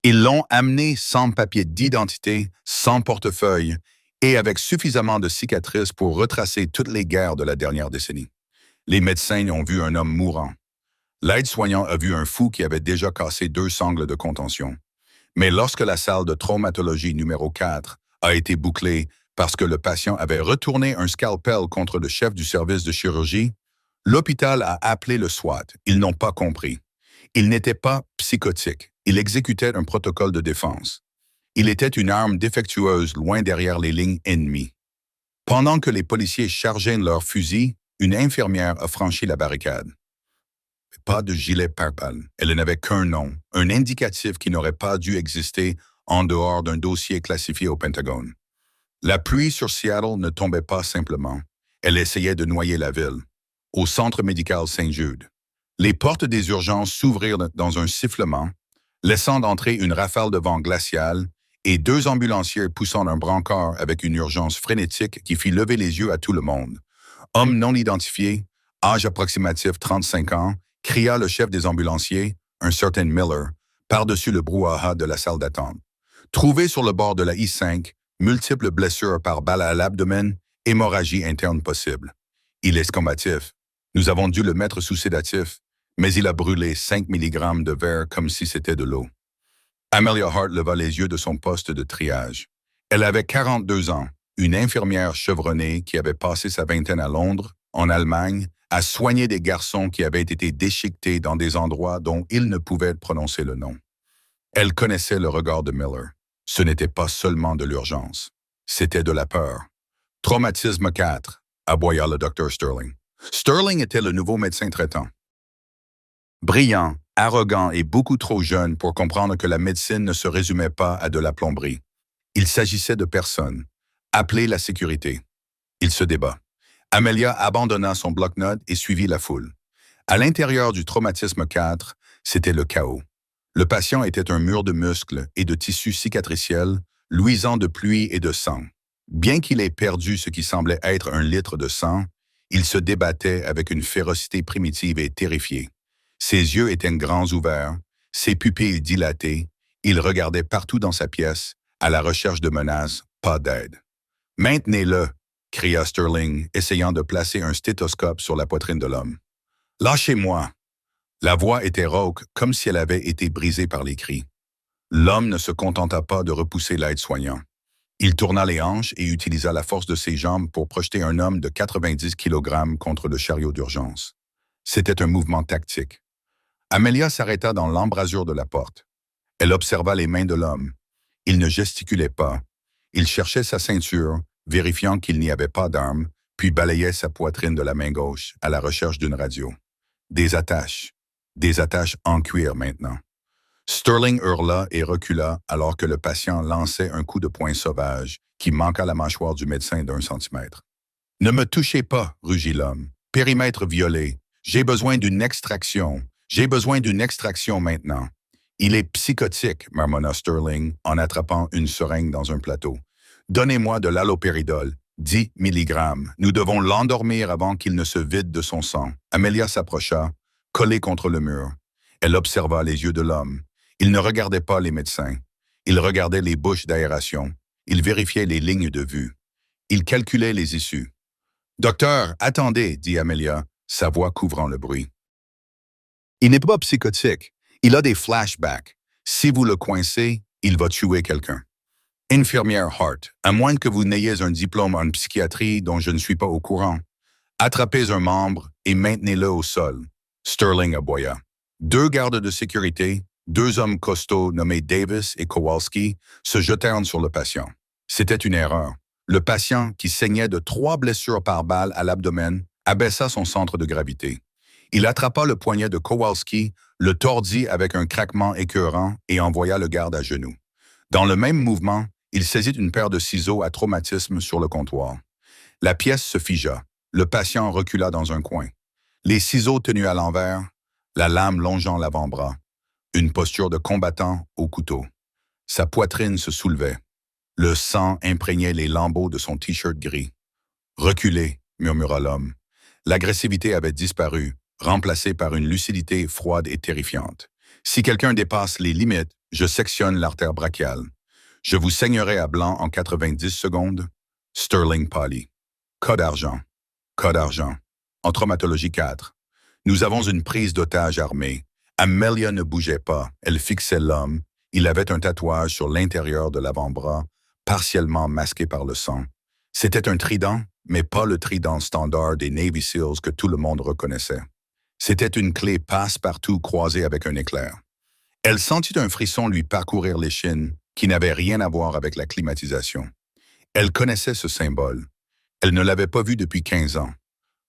Ils l'ont amené sans papier d'identité, sans portefeuille et avec suffisamment de cicatrices pour retracer toutes les guerres de la dernière décennie. Les médecins ont vu un homme mourant. L'aide-soignant a vu un fou qui avait déjà cassé 2 sangles de contention. Mais lorsque la salle de traumatologie numéro 4 a été bouclée parce que le patient avait retourné un scalpel contre le chef du service de chirurgie, l'hôpital a appelé le SWAT. Ils n'ont pas compris. Il n'était pas psychotique. Il exécutait un protocole de défense. Il était une arme défectueuse loin derrière les lignes ennemies. Pendant que les policiers chargeaient leurs fusils, une infirmière a franchi la barricade. Pas de gilet pare-balles. Elle n'avait qu'un nom, un indicatif qui n'aurait pas dû exister en dehors d'un dossier classifié au Pentagone. La pluie sur Seattle ne tombait pas simplement. Elle essayait de noyer la ville. Au centre médical Saint-Jude, les portes des urgences s'ouvrirent dans un sifflement, laissant entrer une rafale de vent glacial et 2 ambulanciers poussant un brancard avec une urgence frénétique qui fit lever les yeux à tout le monde. Homme non identifié, âge approximatif 35 ans, cria le chef des ambulanciers, un certain Miller, par-dessus le brouhaha de la salle d'attente. Trouvé sur le bord de la I-5, multiples blessures par balle à l'abdomen, hémorragie interne possible. Il est combatif. Nous avons dû le mettre sous sédatif, mais il a brûlé 5 mg de verre comme si c'était de l'eau. Amelia Hart leva les yeux de son poste de triage. Elle avait 42 ans, une infirmière chevronnée qui avait passé sa vingtaine à Londres, en Allemagne, à soigner des garçons qui avaient été déchiquetés dans des endroits dont ils ne pouvaient prononcer le nom. Elle connaissait le regard de Miller. Ce n'était pas seulement de l'urgence, c'était de la peur. Traumatisme 4, aboya le docteur Sterling. Sterling était le nouveau médecin traitant. Brillant, arrogant et beaucoup trop jeune pour comprendre que la médecine ne se résumait pas à de la plomberie. Il s'agissait de personnes. Appelez la sécurité. Il se débat. Amelia abandonna son bloc-notes et suivit la foule. À l'intérieur du traumatisme 4, c'était le chaos. Le patient était un mur de muscles et de tissus cicatriciels, luisant de pluie et de sang. Bien qu'il ait perdu ce qui semblait être 1 litre de sang, il se débattait avec une férocité primitive et terrifiée. Ses yeux étaient grands ouverts, ses pupilles dilatées, il regardait partout dans sa pièce, à la recherche de menaces, pas d'aide. « Maintenez-le !» cria Sterling, essayant de placer un stéthoscope sur la poitrine de l'homme. « Lâchez-moi !» La voix était rauque, comme si elle avait été brisée par les cris. L'homme ne se contenta pas de repousser l'aide-soignant. Il tourna les hanches et utilisa la force de ses jambes pour projeter un homme de 90 kg contre le chariot d'urgence. C'était un mouvement tactique. Amelia s'arrêta dans l'embrasure de la porte. Elle observa les mains de l'homme. Il ne gesticulait pas. Il cherchait sa ceinture, vérifiant qu'il n'y avait pas d'arme, puis balayait sa poitrine de la main gauche à la recherche d'une radio. Des attaches en cuir maintenant. Sterling hurla et recula alors que le patient lançait un coup de poing sauvage qui manqua la mâchoire du médecin d'1 centimètre. « Ne me touchez pas, » rugit l'homme. « Périmètre violé. J'ai besoin d'une extraction. J'ai besoin d'une extraction maintenant. » « Il est psychotique, » marmonna Sterling en attrapant une seringue dans un plateau. « Donnez-moi de l'allopéridol. 10 mg. Nous devons l'endormir avant qu'il ne se vide de son sang. » Amelia s'approcha, collée contre le mur. Elle observa les yeux de l'homme. Il ne regardait pas les médecins. Il regardait les bouches d'aération. Il vérifiait les lignes de vue. Il calculait les issues. « Docteur, attendez, » dit Amelia, sa voix couvrant le bruit. « Il n'est pas psychotique. Il a des flashbacks. Si vous le coincez, il va tuer quelqu'un. » Infirmière Hart, à moins que vous n'ayez un diplôme en psychiatrie dont je ne suis pas au courant, attrapez un membre et maintenez-le au sol. Sterling aboya. 2 gardes de sécurité, 2 hommes costauds nommés Davis et Kowalski, se jetèrent sur le patient. C'était une erreur. Le patient, qui saignait de 3 blessures par balle à l'abdomen, abaissa son centre de gravité. Il attrapa le poignet de Kowalski, le tordit avec un craquement écœurant et envoya le garde à genoux. Dans le même mouvement, il saisit une paire de ciseaux à traumatisme sur le comptoir. La pièce se figea. Le patient recula dans un coin. Les ciseaux tenus à l'envers, la lame longeant l'avant-bras. Une posture de combattant au couteau. Sa poitrine se soulevait. Le sang imprégnait les lambeaux de son t-shirt gris. « Reculez », murmura l'homme. L'agressivité avait disparu, remplacée par une lucidité froide et terrifiante. Si quelqu'un dépasse les limites, je sectionne l'artère brachiale. Je vous saignerai à blanc en 90 secondes. Sterling Polly. Code argent. Code argent. En traumatologie 4. Nous avons une prise d'otage armée. Amelia ne bougeait pas. Elle fixait l'homme. Il avait un tatouage sur l'intérieur de l'avant-bras, partiellement masqué par le sang. C'était un trident, mais pas le trident standard des Navy SEALs que tout le monde reconnaissait. C'était une clé passe-partout croisée avec un éclair. Elle sentit un frisson lui parcourir l'échine, qui n'avait rien à voir avec la climatisation. Elle connaissait ce symbole. Elle ne l'avait pas vu depuis 15 ans.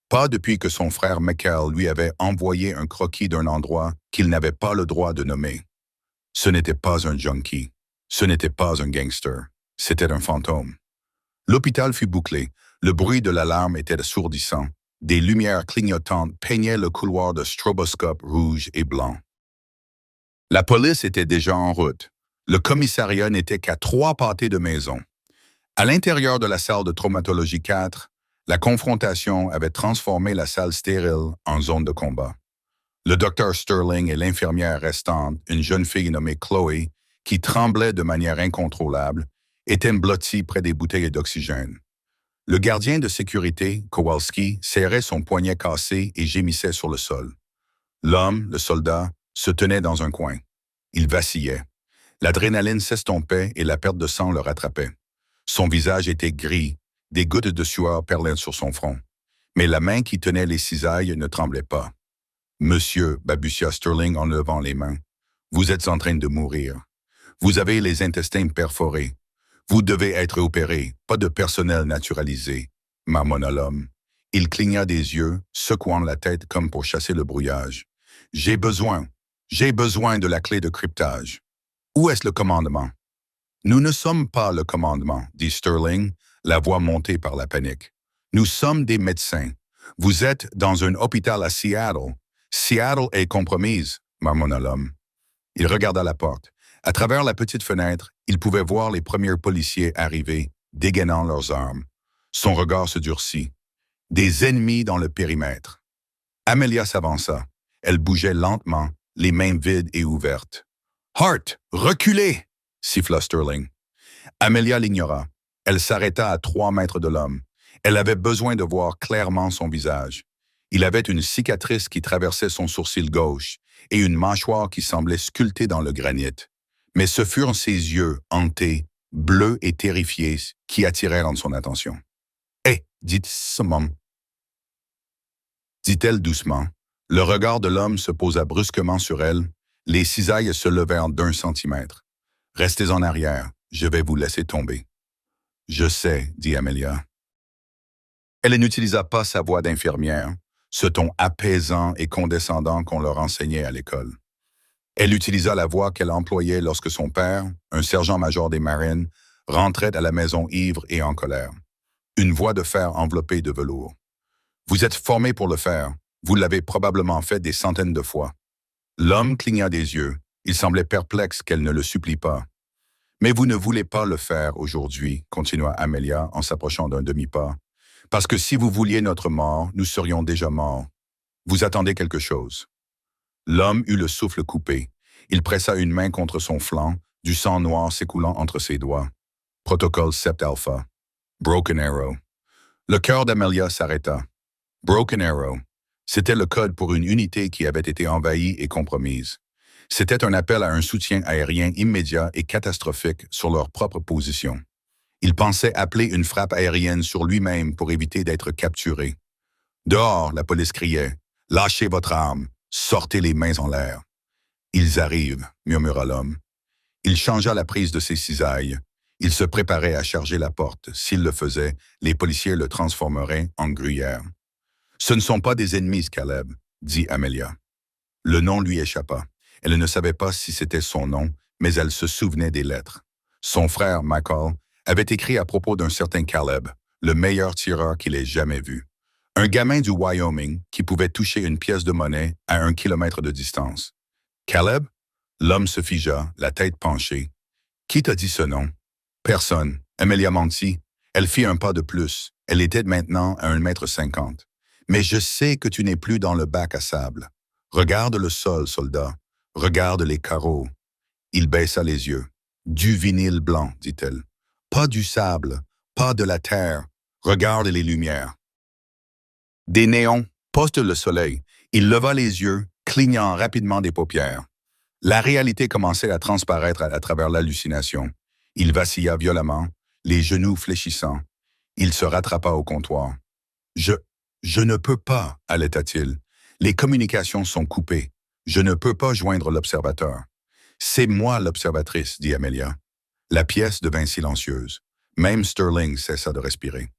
Pas depuis que son frère Michael lui avait envoyé un croquis d'un endroit qu'il n'avait pas le droit de nommer. Ce n'était pas un junkie. Ce n'était pas un gangster. C'était un fantôme. L'hôpital fut bouclé. Le bruit de l'alarme était assourdissant. Des lumières clignotantes peignaient le couloir de stroboscope rouge et blanc. La police était déjà en route. Le commissariat n'était qu'à 3 pâtés de maison. À l'intérieur de la salle de traumatologie 4, la confrontation avait transformé la salle stérile en zone de combat. Le docteur Sterling et l'infirmière restante, une jeune fille nommée Chloé, qui tremblait de manière incontrôlable, étaient blottis près des bouteilles d'oxygène. Le gardien de sécurité, Kowalski, serrait son poignet cassé et gémissait sur le sol. L'homme, le soldat, se tenait dans un coin. Il vacillait. L'adrénaline s'estompait et la perte de sang le rattrapait. Son visage était gris, des gouttes de sueur perlaient sur son front. Mais la main qui tenait les cisailles ne tremblait pas. « Monsieur », balbutia Sterling en levant les mains, « vous êtes en train de mourir. Vous avez les intestins perforés. Vous devez être opéré, pas de personnel naturalisé. » marmonna l'homme. Il cligna des yeux, secouant la tête comme pour chasser le brouillage. « J'ai besoin de la clé de cryptage. Où est-ce le commandement? » « Nous ne sommes pas le commandement, » dit Sterling, la voix montée par la panique. « Nous sommes des médecins. Vous êtes dans un hôpital à Seattle. Seattle est compromise, » marmonna l'homme. Il regarda la porte. À travers la petite fenêtre, il pouvait voir les premiers policiers arriver, dégainant leurs armes. Son regard se durcit. Des ennemis dans le périmètre. Amelia s'avança. Elle bougeait lentement, les mains vides et ouvertes. « Hart, reculez !» siffla Sterling. Amelia l'ignora. Elle s'arrêta à 3 mètres de l'homme. Elle avait besoin de voir clairement son visage. Il avait une cicatrice qui traversait son sourcil gauche et une mâchoire qui semblait sculptée dans le granit. Mais ce furent ses yeux hantés, bleus et terrifiés, qui attirèrent son attention. « Hé, dit-elle doucement. Le regard de l'homme se posa brusquement sur elle. Les cisailles se levèrent d'1 centimètre. « Restez en arrière, je vais vous laisser tomber. »« Je sais, » dit Amelia. Elle n'utilisa pas sa voix d'infirmière, ce ton apaisant et condescendant qu'on leur enseignait à l'école. Elle utilisa la voix qu'elle employait lorsque son père, un sergent-major des Marines, rentrait à la maison ivre et en colère. Une voix de fer enveloppée de velours. « Vous êtes formé pour le faire. Vous l'avez probablement fait des centaines de fois. » L'homme cligna des yeux. Il semblait perplexe qu'elle ne le supplie pas. « Mais vous ne voulez pas le faire aujourd'hui, » continua Amelia en s'approchant d'un demi-pas. « Parce que si vous vouliez notre mort, nous serions déjà morts. Vous attendez quelque chose. » L'homme eut le souffle coupé. Il pressa une main contre son flanc, du sang noir s'écoulant entre ses doigts. Protocole Sept Alpha. Broken Arrow. Le cœur d'Amelia s'arrêta. Broken Arrow. C'était le code pour une unité qui avait été envahie et compromise. C'était un appel à un soutien aérien immédiat et catastrophique sur leur propre position. Il pensait appeler une frappe aérienne sur lui-même pour éviter d'être capturé. Dehors, la police criait. « Lâchez votre arme. Sortez les mains en l'air. »« Ils arrivent, » murmura l'homme. Il changea la prise de ses cisailles. Il se préparait à charger la porte. S'il le faisait, les policiers le transformeraient en gruyère. « Ce ne sont pas des ennemis, Caleb, » dit Amelia. Le nom lui échappa. Elle ne savait pas si c'était son nom, mais elle se souvenait des lettres. Son frère, Michael, avait écrit à propos d'un certain Caleb, le meilleur tireur qu'il ait jamais vu. Un gamin du Wyoming qui pouvait toucher une pièce de monnaie à 1 kilomètre de distance. Caleb? L'homme se figea, la tête penchée. Qui t'a dit ce nom? Personne. Amelia mentit. Elle fit un pas de plus. Elle était maintenant à 1,50 m. Mais je sais que tu n'es plus dans le bac à sable. Regarde le sol, soldat. Regarde les carreaux. Il baissa les yeux. Du vinyle blanc, dit-elle. Pas du sable, pas de la terre. Regarde les lumières. Des néons postent le soleil. Il leva les yeux, clignant rapidement des paupières. La réalité commençait à transparaître à travers l'hallucination. Il vacilla violemment, les genoux fléchissants. Il se rattrapa au comptoir. Je ne peux pas, allaita-t-il. Les communications sont coupées. Je ne peux pas joindre l'observateur. C'est moi l'observatrice, dit Amelia. La pièce devint silencieuse. Même Sterling cessa de respirer.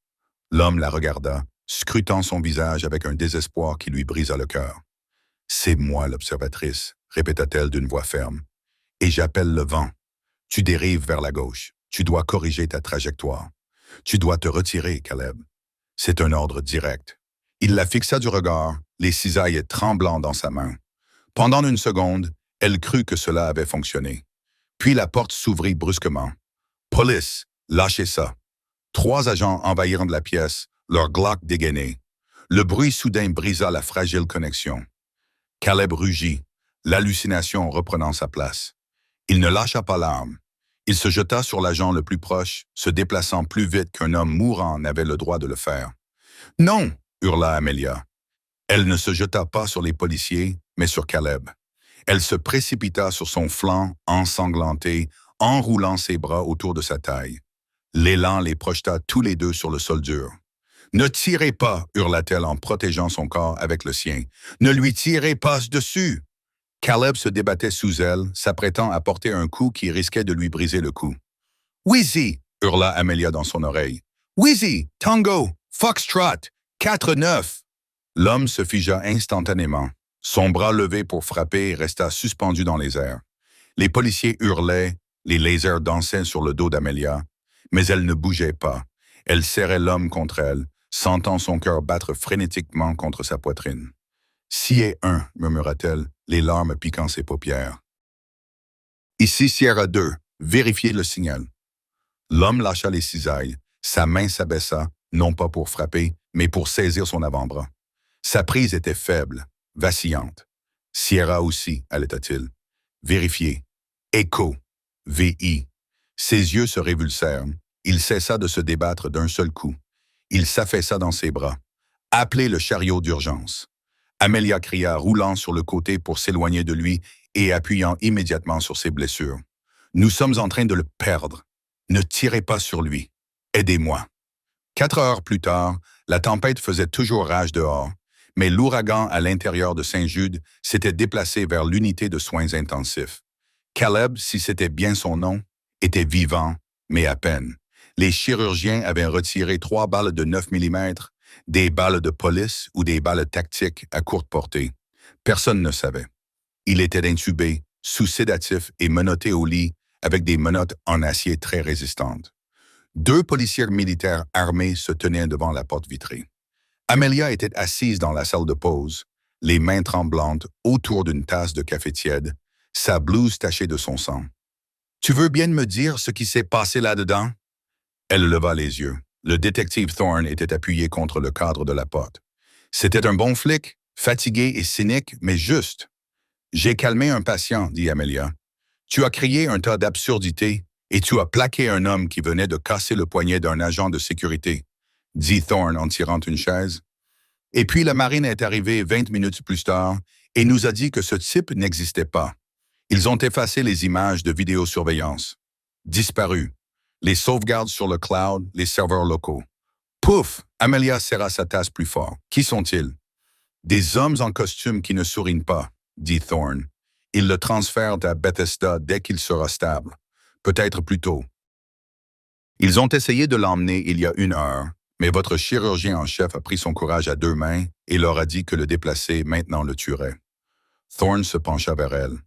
L'homme la regarda, scrutant son visage avec un désespoir qui lui brisa le cœur. C'est moi l'observatrice, répéta-t-elle d'une voix ferme. Et j'appelle le vent. Tu dérives vers la gauche. Tu dois corriger ta trajectoire. Tu dois te retirer, Caleb. C'est un ordre direct. Il la fixa du regard, les cisailles tremblant dans sa main. Pendant une seconde, elle crut que cela avait fonctionné. Puis la porte s'ouvrit brusquement. « Police, lâchez ça !» 3 agents envahirent la pièce, leurs Glock dégainés. Le bruit soudain brisa la fragile connexion. Caleb rugit, l'hallucination reprenant sa place. Il ne lâcha pas l'arme. Il se jeta sur l'agent le plus proche, se déplaçant plus vite qu'un homme mourant n'avait le droit de le faire. « Non !» hurla Amelia. Elle ne se jeta pas sur les policiers, mais sur Caleb. Elle se précipita sur son flanc, ensanglanté, enroulant ses bras autour de sa taille. L'élan les projeta tous les deux sur le sol dur. « Ne tirez pas !» hurla-t-elle en protégeant son corps avec le sien. « Ne lui tirez pas dessus !» Caleb se débattait sous elle, s'apprêtant à porter un coup qui risquait de lui briser le cou. « Wheezy !» hurla Amelia dans son oreille. « Wheezy! Tango! Foxtrot! 4-9! » L'homme se figea instantanément. Son bras levé pour frapper resta suspendu dans les airs. Les policiers hurlaient, les lasers dansaient sur le dos d'Amelia, mais elle ne bougeait pas. Elle serrait l'homme contre elle, sentant son cœur battre frénétiquement contre sa poitrine. « Ci est un, murmura-t-elle, les larmes piquant ses paupières. « Ici Sierra 2, vérifiez le signal. » L'homme lâcha les cisailles, sa main s'abaissa, non pas pour frapper, mais pour saisir son avant-bras. Sa prise était faible, vacillante. « Sierra aussi, allaita-t-il. Vérifiez. Écho. VI. » Ses yeux se révulsèrent. Il cessa de se débattre d'un seul coup. Il s'affaissa dans ses bras. « Appelez le chariot d'urgence. » Amelia cria, roulant sur le côté pour s'éloigner de lui et appuyant immédiatement sur ses blessures. « Nous sommes en train de le perdre. Ne tirez pas sur lui. Aidez-moi. » 4 heures plus tard, la tempête faisait toujours rage dehors, mais l'ouragan à l'intérieur de Saint-Jude s'était déplacé vers l'unité de soins intensifs. Caleb, si c'était bien son nom, était vivant, mais à peine. Les chirurgiens avaient retiré 3 balles de 9 mm, des balles de police ou des balles tactiques à courte portée. Personne ne savait. Il était intubé, sous sédatif et menotté au lit avec des menottes en acier très résistantes. 2 policiers militaires armés se tenaient devant la porte vitrée. Amelia était assise dans la salle de pause, les mains tremblantes autour d'une tasse de café tiède, sa blouse tachée de son sang. « Tu veux bien me dire ce qui s'est passé là-dedans? » Elle leva les yeux. Le détective Thorne était appuyé contre le cadre de la porte. C'était un bon flic, fatigué et cynique, mais juste. « J'ai calmé un patient, dit Amelia. Tu as crié un tas d'absurdités et tu as plaqué un homme qui venait de casser le poignet d'un agent de sécurité, dit Thorne en tirant une chaise. Et puis la marine est arrivée 20 minutes plus tard et nous a dit que ce type n'existait pas. Ils ont effacé les images de vidéosurveillance. Disparu. Les sauvegardes sur le cloud, les serveurs locaux. Pouf! Amelia serra sa tasse plus fort. Qui sont-ils? Des hommes en costume qui ne sourient pas, dit Thorne. Ils le transfèrent à Bethesda dès qu'il sera stable. Peut-être plus tôt. Ils ont essayé de l'emmener il y a 1 heure, mais votre chirurgien en chef a pris son courage à 2 mains et leur a dit que le déplacer maintenant le tuerait. Thorne se pencha vers elle.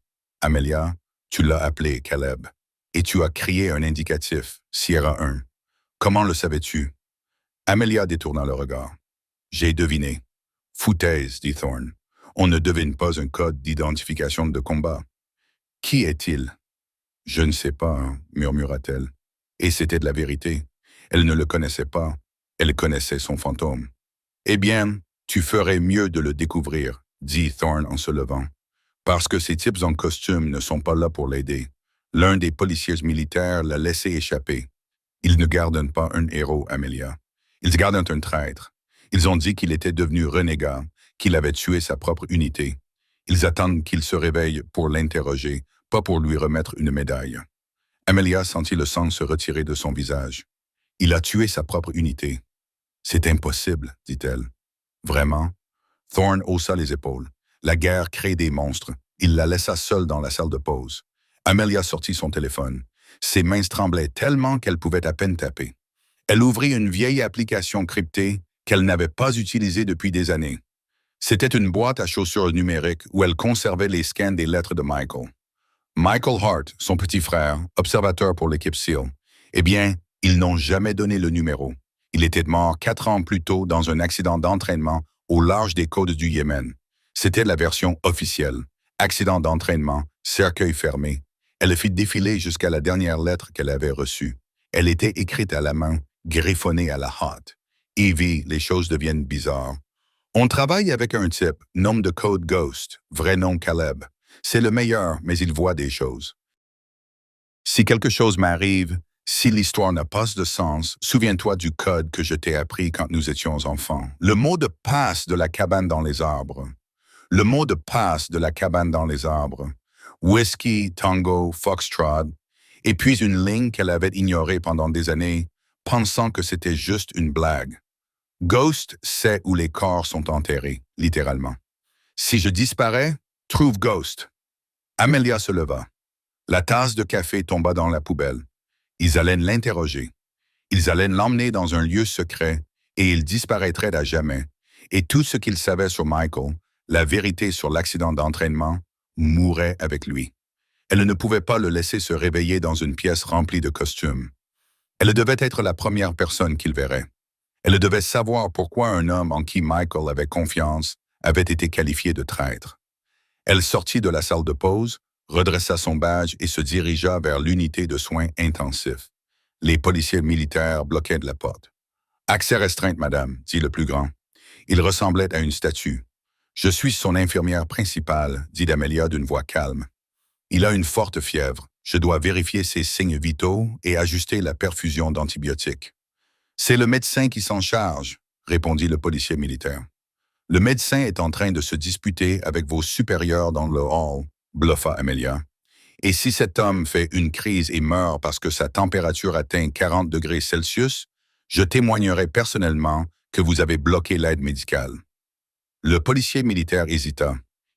Amelia, tu l'as appelé Caleb, et tu as crié un indicatif, Sierra 1. Comment le savais-tu? Amelia détourna le regard. J'ai deviné. Foutaise, dit Thorne. On ne devine pas un code d'identification de combat. Qui est-il? Je ne sais pas, hein, murmura-t-elle. Et c'était de la vérité. Elle ne le connaissait pas. Elle connaissait son fantôme. Eh bien, tu ferais mieux de le découvrir, dit Thorne en se levant. Parce que ces types en costume ne sont pas là pour l'aider. L'un des policiers militaires l'a laissé échapper. Ils ne gardent pas un héros, Amelia. Ils gardent un traître. Ils ont dit qu'il était devenu renégat, qu'il avait tué sa propre unité. Ils attendent qu'il se réveille pour l'interroger, pas pour lui remettre une médaille. Amelia sentit le sang se retirer de son visage. Il a tué sa propre unité. C'est impossible, dit-elle. Vraiment? Thorne haussa les épaules. La guerre crée des monstres. Il la laissa seule dans la salle de pause. Amelia sortit son téléphone. Ses mains tremblaient tellement qu'elle pouvait à peine taper. Elle ouvrit une vieille application cryptée qu'elle n'avait pas utilisée depuis des années. C'était une boîte à chaussures numérique où elle conservait les scans des lettres de Michael. Michael Hart, son petit frère, observateur pour l'équipe SEAL. Eh bien, ils n'ont jamais donné le numéro. Il était mort 4 ans plus tôt dans un accident d'entraînement au large des côtes du Yémen. C'était la version officielle. Accident d'entraînement, cercueil fermé. Elle le fit défiler jusqu'à la dernière lettre qu'elle avait reçue. Elle était écrite à la main, griffonnée à la hâte. Evie, les choses deviennent bizarres. On travaille avec un type, nom de code Ghost, vrai nom Caleb. C'est le meilleur, mais il voit des choses. Si quelque chose m'arrive, si l'histoire n'a pas de sens, souviens-toi du code que je t'ai appris quand nous étions enfants. Le mot de passe de la cabane dans les arbres. Le mot de passe de la cabane dans les arbres. Whisky, tango, foxtrot, et puis une ligne qu'elle avait ignorée pendant des années, pensant que c'était juste une blague. Ghost sait où les corps sont enterrés, littéralement. Si je disparais, trouve Ghost. Amelia se leva. La tasse de café tomba dans la poubelle. Ils allaient l'interroger. Ils allaient l'emmener dans un lieu secret et il disparaîtrait à jamais. Et tout ce qu'il savait sur Michael, la vérité sur l'accident d'entraînement, mourait avec lui. Elle ne pouvait pas le laisser se réveiller dans une pièce remplie de costumes. Elle devait être la première personne qu'il verrait. Elle devait savoir pourquoi un homme en qui Michael avait confiance avait été qualifié de traître. Elle sortit de la salle de pause, redressa son badge et se dirigea vers l'unité de soins intensifs. Les policiers militaires bloquaient de la porte. « Accès restreinte, madame, » dit le plus grand. Il ressemblait à une statue. « Je suis son infirmière principale, » dit Amelia d'une voix calme. « Il a une forte fièvre. Je dois vérifier ses signes vitaux et ajuster la perfusion d'antibiotiques. »« C'est le médecin qui s'en charge, » répondit le policier militaire. « Le médecin est en train de se disputer avec vos supérieurs dans le hall, » bluffa Amelia. « Et si cet homme fait une crise et meurt parce que sa température atteint 40 degrés Celsius, je témoignerai personnellement que vous avez bloqué l'aide médicale. » Le policier militaire hésita.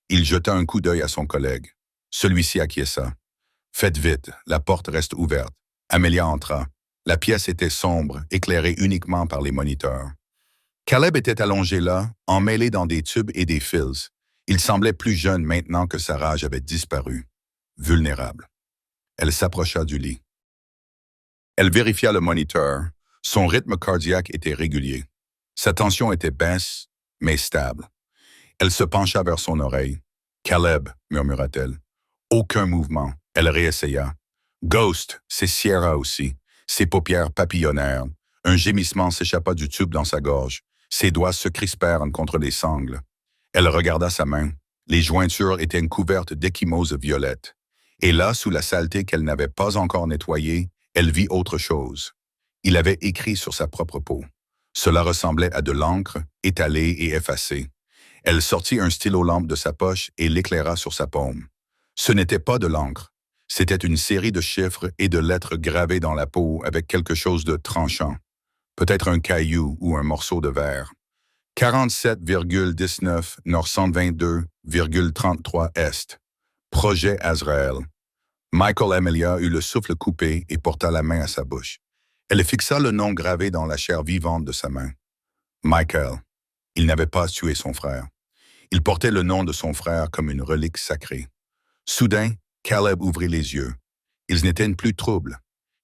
Il jeta un coup d'œil à son collègue. Celui-ci acquiesça. « Faites vite, la porte reste ouverte. » Amelia entra. La pièce était sombre, éclairée uniquement par les moniteurs. Caleb était allongé là, emmêlé dans des tubes et des fils. Il semblait plus jeune maintenant que sa rage avait disparu. Vulnérable. Elle s'approcha du lit. Elle vérifia le moniteur. Son rythme cardiaque était régulier. Sa tension était basse, mais stable. Elle se pencha vers son oreille. « Caleb, » murmura-t-elle. Aucun mouvement. Elle réessaya. « Ghost, c'est Sierra aussi. » Ses paupières papillonnèrent. Un gémissement s'échappa du tube dans sa gorge. Ses doigts se crispèrent contre les sangles. Elle regarda sa main. Les jointures étaient couvertes d'échymoses violettes. Et là, sous la saleté qu'elle n'avait pas encore nettoyée, elle vit autre chose. Il avait écrit sur sa propre peau. Cela ressemblait à de l'encre, étalée et effacée. Elle sortit un stylo-lampe de sa poche et l'éclaira sur sa paume. Ce n'était pas de l'encre. C'était une série de chiffres et de lettres gravées dans la peau avec quelque chose de tranchant. Peut-être un caillou ou un morceau de verre. 47,19 nord 122,33 est. Projet Azrael. Michael Amelia eut le souffle coupé et porta la main à sa bouche. Elle fixa le nom gravé dans la chair vivante de sa main. Michael. Il n'avait pas tué son frère. Il portait le nom de son frère comme une relique sacrée. Soudain, Caleb ouvrit les yeux. Ils n'étaient plus troubles.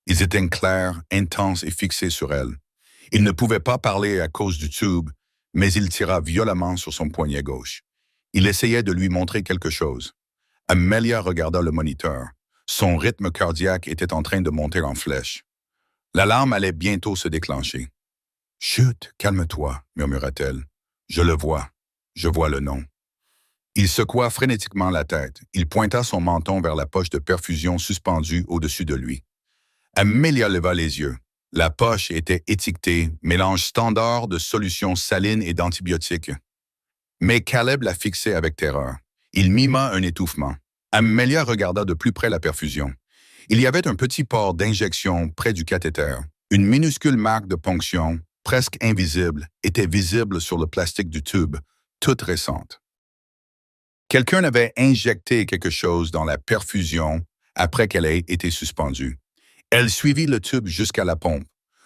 Ils étaient clairs, intenses et fixés sur elle. Il ne pouvait pas parler à cause du tube, mais il tira violemment sur son poignet gauche. Il essayait de lui montrer quelque chose. Amelia regarda le moniteur. Son rythme cardiaque était en train de monter en flèche. L'alarme allait bientôt se déclencher. « Chut, calme-toi, » murmura-t-elle. « Je le vois. Je vois le nom. » Il secoua frénétiquement la tête. Il pointa son menton vers la poche de perfusion suspendue au-dessus de lui. Amelia leva les yeux. La poche était étiquetée « Mélange standard de solutions salines et d'antibiotiques ». Mais Caleb la fixait avec terreur. Il mima un étouffement. Amelia regarda de plus près la perfusion. Il y avait un petit port d'injection près du cathéter. Une minuscule marque de ponction, presque invisible, était visible sur le plastique du tube, toute récente. Quelqu'un avait injecté quelque chose dans la perfusion après qu'elle ait été suspendue. Elle suivit le tube jusqu'à la pompe.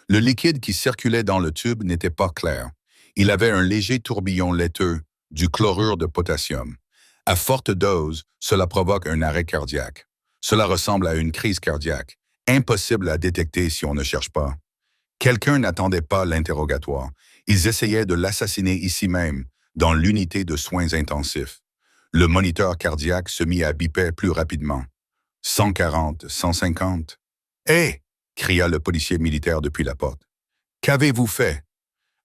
Le liquide qui circulait dans le tube n'était pas clair. Il avait un léger tourbillon laiteux, du chlorure de potassium. À forte dose, cela provoque un arrêt cardiaque. Cela ressemble à une crise cardiaque, impossible à détecter si on ne cherche pas. Quelqu'un n'attendait pas l'interrogatoire. Ils essayaient de l'assassiner ici même, dans l'unité de soins intensifs. Le moniteur cardiaque se mit à biper plus rapidement. 140, 150. « Hé !» cria le policier militaire depuis la porte. « Qu'avez-vous fait ?»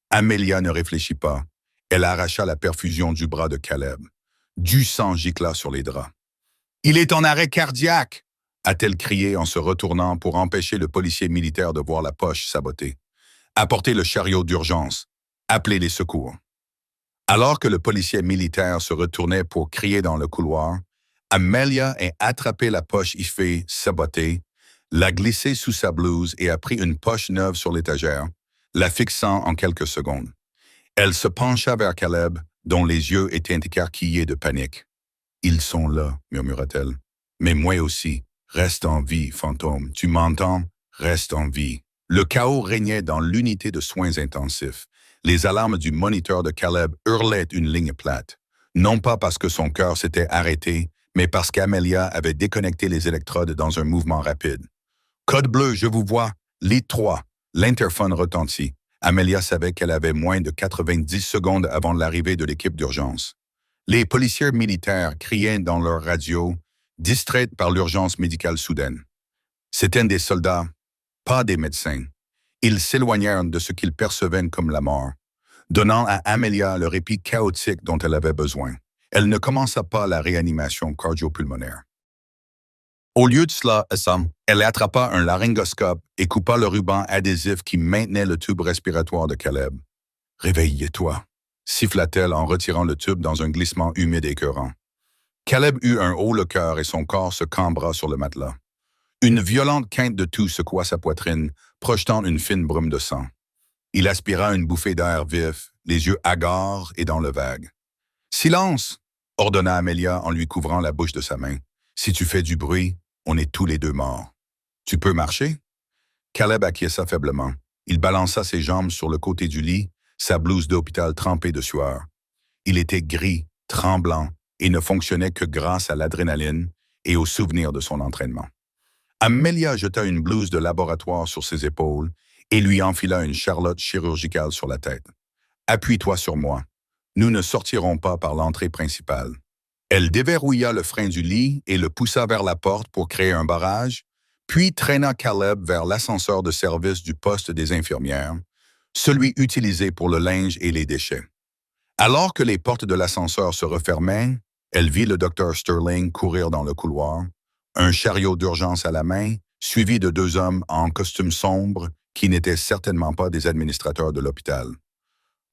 Amelia ne réfléchit pas. Elle arracha la perfusion du bras de Caleb. Du sang gicla sur les draps. « Il est en arrêt cardiaque !» a-t-elle crié en se retournant pour empêcher le policier militaire de voir la poche sabotée. « Apportez le chariot d'urgence. Appelez les secours. » Alors que le policier militaire se retournait pour crier dans le couloir, Amelia a attrapé la poche iffée sabotée, l'a glissée sous sa blouse et a pris une poche neuve sur l'étagère, la fixant en quelques secondes. Elle se pencha vers Caleb, dont les yeux étaient écarquillés de panique. « Ils sont là, » murmura-t-elle. « Mais moi aussi. Reste en vie, fantôme. Tu m'entends? Reste en vie. » Le chaos régnait dans l'unité de soins intensifs. Les alarmes du moniteur de Caleb hurlaient une ligne plate. Non pas parce que son cœur s'était arrêté, mais parce qu'Amelia avait déconnecté les électrodes dans un mouvement rapide. « Code bleu, je vous vois. Lead 3. » L'interphone retentit. Amelia savait qu'elle avait moins de 90 secondes avant l'arrivée de l'équipe d'urgence. Les policiers militaires criaient dans leur radio, distraits par l'urgence médicale soudaine. C'étaient des soldats, pas des médecins. Ils s'éloignèrent de ce qu'ils percevaient comme la mort, donnant à Amelia le répit chaotique dont elle avait besoin. Elle ne commença pas la réanimation cardio-pulmonaire. Au lieu de cela, elle attrapa un laryngoscope et coupa le ruban adhésif qui maintenait le tube respiratoire de Caleb. « Réveille-toi », siffla-t-elle en retirant le tube dans un glissement humide et écœurant. Caleb eut un haut le cœur et son corps se cambra sur le matelas. Une violente quinte de toux secoua sa poitrine, projetant une fine brume de sang. Il aspira une bouffée d'air vif, les yeux hagards et dans le vague. « Silence !» ordonna Amelia en lui couvrant la bouche de sa main. « Si tu fais du bruit, on est tous les deux morts. Tu peux marcher? » Caleb acquiesça faiblement. Il balança ses jambes sur le côté du lit, sa blouse d'hôpital trempée de sueur. Il était gris, tremblant, et ne fonctionnait que grâce à l'adrénaline et au souvenir de son entraînement. Amelia jeta une blouse de laboratoire sur ses épaules et lui enfila une charlotte chirurgicale sur la tête. « Appuie-toi sur moi. Nous ne sortirons pas par l'entrée principale. » Elle déverrouilla le frein du lit et le poussa vers la porte pour créer un barrage, puis traîna Caleb vers l'ascenseur de service du poste des infirmières, celui utilisé pour le linge et les déchets. Alors que les portes de l'ascenseur se refermaient, elle vit le docteur Sterling courir dans le couloir, un chariot d'urgence à la main, suivi de deux hommes en costume sombre qui n'étaient certainement pas des administrateurs de l'hôpital.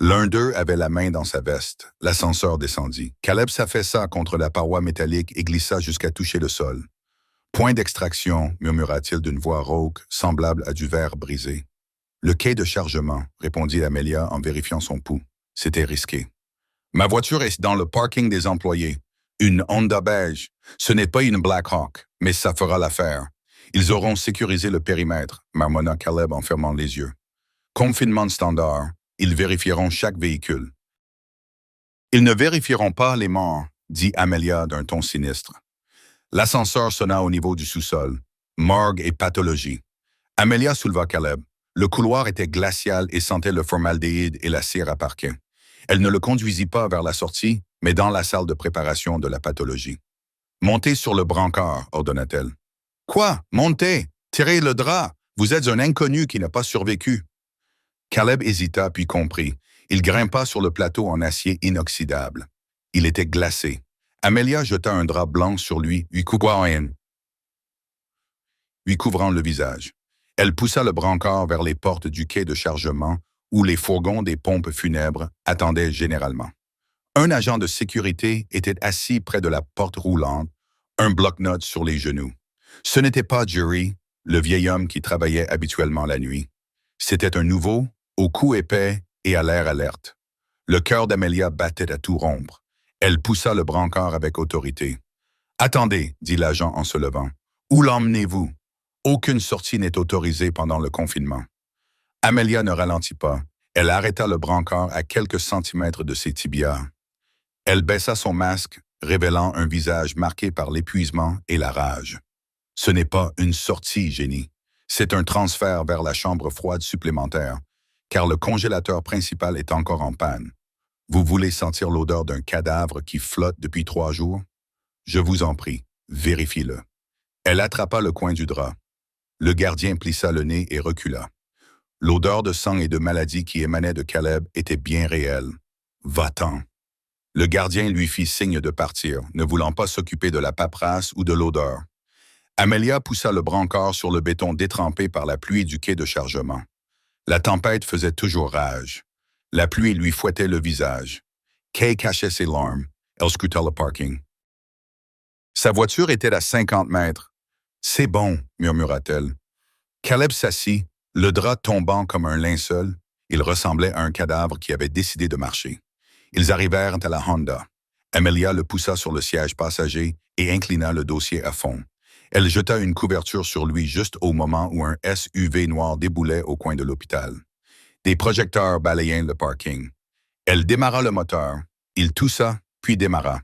L'un d'eux avait la main dans sa veste. L'ascenseur descendit. Caleb s'affaissa contre la paroi métallique et glissa jusqu'à toucher le sol. « Point d'extraction », murmura-t-il d'une voix rauque, semblable à du verre brisé. « Le quai de chargement », répondit Amelia en vérifiant son pouls. C'était risqué. « Ma voiture est dans le parking des employés. Une Honda beige. Ce n'est pas une Black Hawk, mais ça fera l'affaire. Ils auront sécurisé le périmètre, marmonna Caleb en fermant les yeux. Confinement standard. Ils vérifieront chaque véhicule. « Ils ne vérifieront pas les morts, » dit Amelia d'un ton sinistre. L'ascenseur sonna au niveau du sous-sol. Morgue et pathologie. Amelia souleva Caleb. Le couloir était glacial et sentait le formaldéhyde et la cire à parquet. Elle ne le conduisit pas vers la sortie, mais dans la salle de préparation de la pathologie. « Montez sur le brancard, » ordonna-t-elle. « Quoi? Montez! Tirez le drap! Vous êtes un inconnu qui n'a pas survécu. » Caleb hésita puis comprit. Il grimpa sur le plateau en acier inoxydable. Il était glacé. Amelia jeta un drap blanc sur lui couvrant le visage. Elle poussa le brancard vers les portes du quai de chargement où les fourgons des pompes funèbres attendaient généralement. Un agent de sécurité était assis près de la porte roulante, un bloc-notes sur les genoux. Ce n'était pas Jerry, le vieil homme qui travaillait habituellement la nuit. C'était un nouveau, au cou épais et à l'air alerte. Le cœur d'Amelia battait à tout rompre. Elle poussa le brancard avec autorité. « Attendez, dit l'agent en se levant. Où l'emmenez-vous? Aucune sortie n'est autorisée pendant le confinement. » Amelia ne ralentit pas. Elle arrêta le brancard à quelques centimètres de ses tibias. Elle baissa son masque, révélant un visage marqué par l'épuisement et la rage. « Ce n'est pas une sortie, génie. C'est un transfert vers la chambre froide supplémentaire, car le congélateur principal est encore en panne. Vous voulez sentir l'odeur d'un cadavre qui flotte depuis 3 jours? Je vous en prie, vérifiez-le. » Elle attrapa le coin du drap. Le gardien plissa le nez et recula. L'odeur de sang et de maladie qui émanait de Caleb était bien réelle. « Va-t'en. » Le gardien lui fit signe de partir, ne voulant pas s'occuper de la paperasse ou de l'odeur. Amelia poussa le brancard sur le béton détrempé par la pluie du quai de chargement. La tempête faisait toujours rage. La pluie lui fouettait le visage. Kay cachait ses larmes. Elle scruta le parking. Sa voiture était à 50 mètres. « C'est bon, » murmura-t-elle. Caleb s'assit, le drap tombant comme un linceul. Il ressemblait à un cadavre qui avait décidé de marcher. Ils arrivèrent à la Honda. Amelia le poussa sur le siège passager et inclina le dossier à fond. Elle jeta une couverture sur lui juste au moment où un SUV noir déboulait au coin de l'hôpital. Des projecteurs balayaient le parking. Elle démarra le moteur. Il toussa, puis démarra.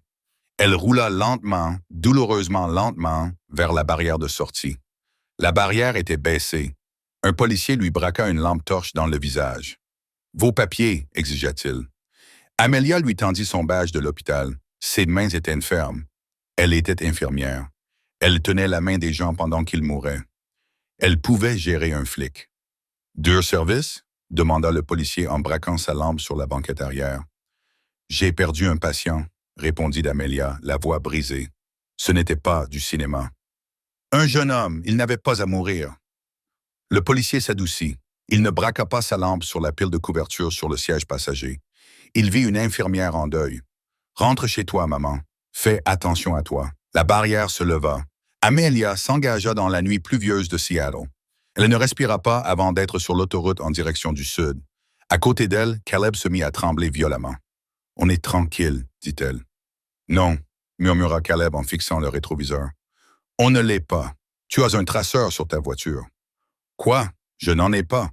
Elle roula lentement, douloureusement lentement, vers la barrière de sortie. La barrière était baissée. Un policier lui braqua une lampe torche dans le visage. « Vos papiers » exigea-t-il. Amelia lui tendit son badge de l'hôpital. Ses mains étaient fermes. Elle était infirmière. Elle tenait la main des gens pendant qu'ils mouraient. Elle pouvait gérer un flic. « Dur service ?» demanda le policier en braquant sa lampe sur la banquette arrière. « J'ai perdu un patient » répondit Amelia, la voix brisée. Ce n'était pas du cinéma. Un jeune homme, il n'avait pas à mourir. Le policier s'adoucit. Il ne braqua pas sa lampe sur la pile de couverture sur le siège passager. Il vit une infirmière en deuil. Rentre chez toi, maman. Fais attention à toi. La barrière se leva. Amelia s'engagea dans la nuit pluvieuse de Seattle. Elle ne respira pas avant d'être sur l'autoroute en direction du sud. À côté d'elle, Caleb se mit à trembler violemment. « On est tranquille, dit-elle. « Non, » murmura Caleb en fixant le rétroviseur. « On ne l'est pas. Tu as un traceur sur ta voiture. »« Quoi? Je n'en ai pas. »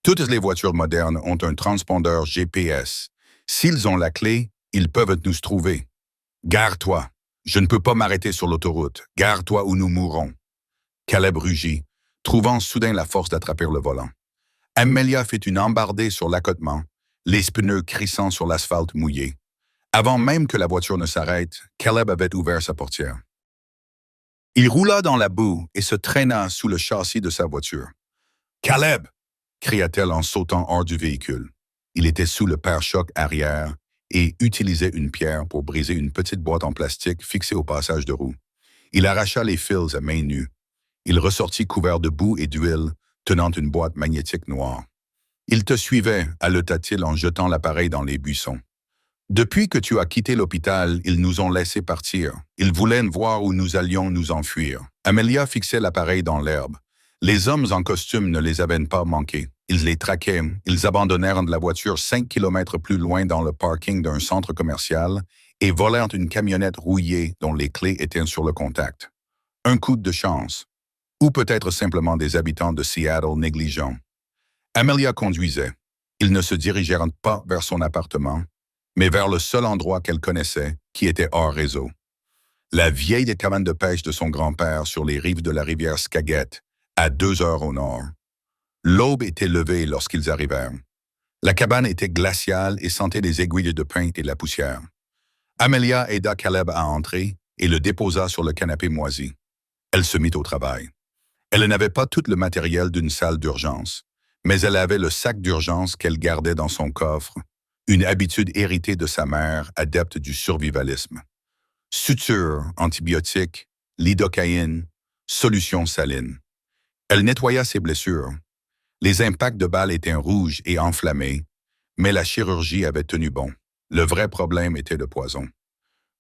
Toutes les voitures modernes ont un transpondeur GPS. S'ils ont la clé, ils peuvent nous trouver. « Gare-toi. Je ne peux pas m'arrêter sur l'autoroute. Gare-toi ou nous mourrons. » Caleb rugit, trouvant soudain la force d'attraper le volant. Amelia fit une embardée sur l'accotement, les pneus crissant sur l'asphalte mouillé. Avant même que la voiture ne s'arrête, Caleb avait ouvert sa portière. Il roula dans la boue et se traîna sous le châssis de sa voiture. « Caleb !» cria-t-elle en sautant hors du véhicule. Il était sous le pare-choc arrière et utilisait une pierre pour briser une petite boîte en plastique fixée au passage de roue. Il arracha les fils à main nue. Il ressortit couvert de boue et d'huile, tenant une boîte magnétique noire. « Il te suivait » haleta-t-il en jetant l'appareil dans les buissons. « Depuis que tu as quitté l'hôpital, ils nous ont laissé partir. Ils voulaient voir où nous allions nous enfuir. » Amelia fixait l'appareil dans l'herbe. Les hommes en costume ne les avaient pas manqués. Ils les traquaient. Ils abandonnèrent la voiture 5 kilomètres plus loin dans le parking d'un centre commercial et volèrent une camionnette rouillée dont les clés étaient sur le contact. Un coup de chance. Ou peut-être simplement des habitants de Seattle négligents. Amelia conduisait. Ils ne se dirigèrent pas vers son appartement, mais vers le seul endroit qu'elle connaissait, qui était hors réseau. La vieille cabane de pêche de son grand-père sur les rives de la rivière Skagit, à 2 heures au nord. L'aube était levée lorsqu'ils arrivèrent. La cabane était glaciale et sentait les aiguilles de pain et la poussière. Amelia aida Caleb à entrer et le déposa sur le canapé moisi. Elle se mit au travail. Elle n'avait pas tout le matériel d'une salle d'urgence, mais elle avait le sac d'urgence qu'elle gardait dans son coffre, une habitude héritée de sa mère, adepte du survivalisme. Suture, antibiotiques, lidocaïne, solution saline. Elle nettoya ses blessures. Les impacts de balles étaient rouges et enflammés, mais la chirurgie avait tenu bon. Le vrai problème était le poison.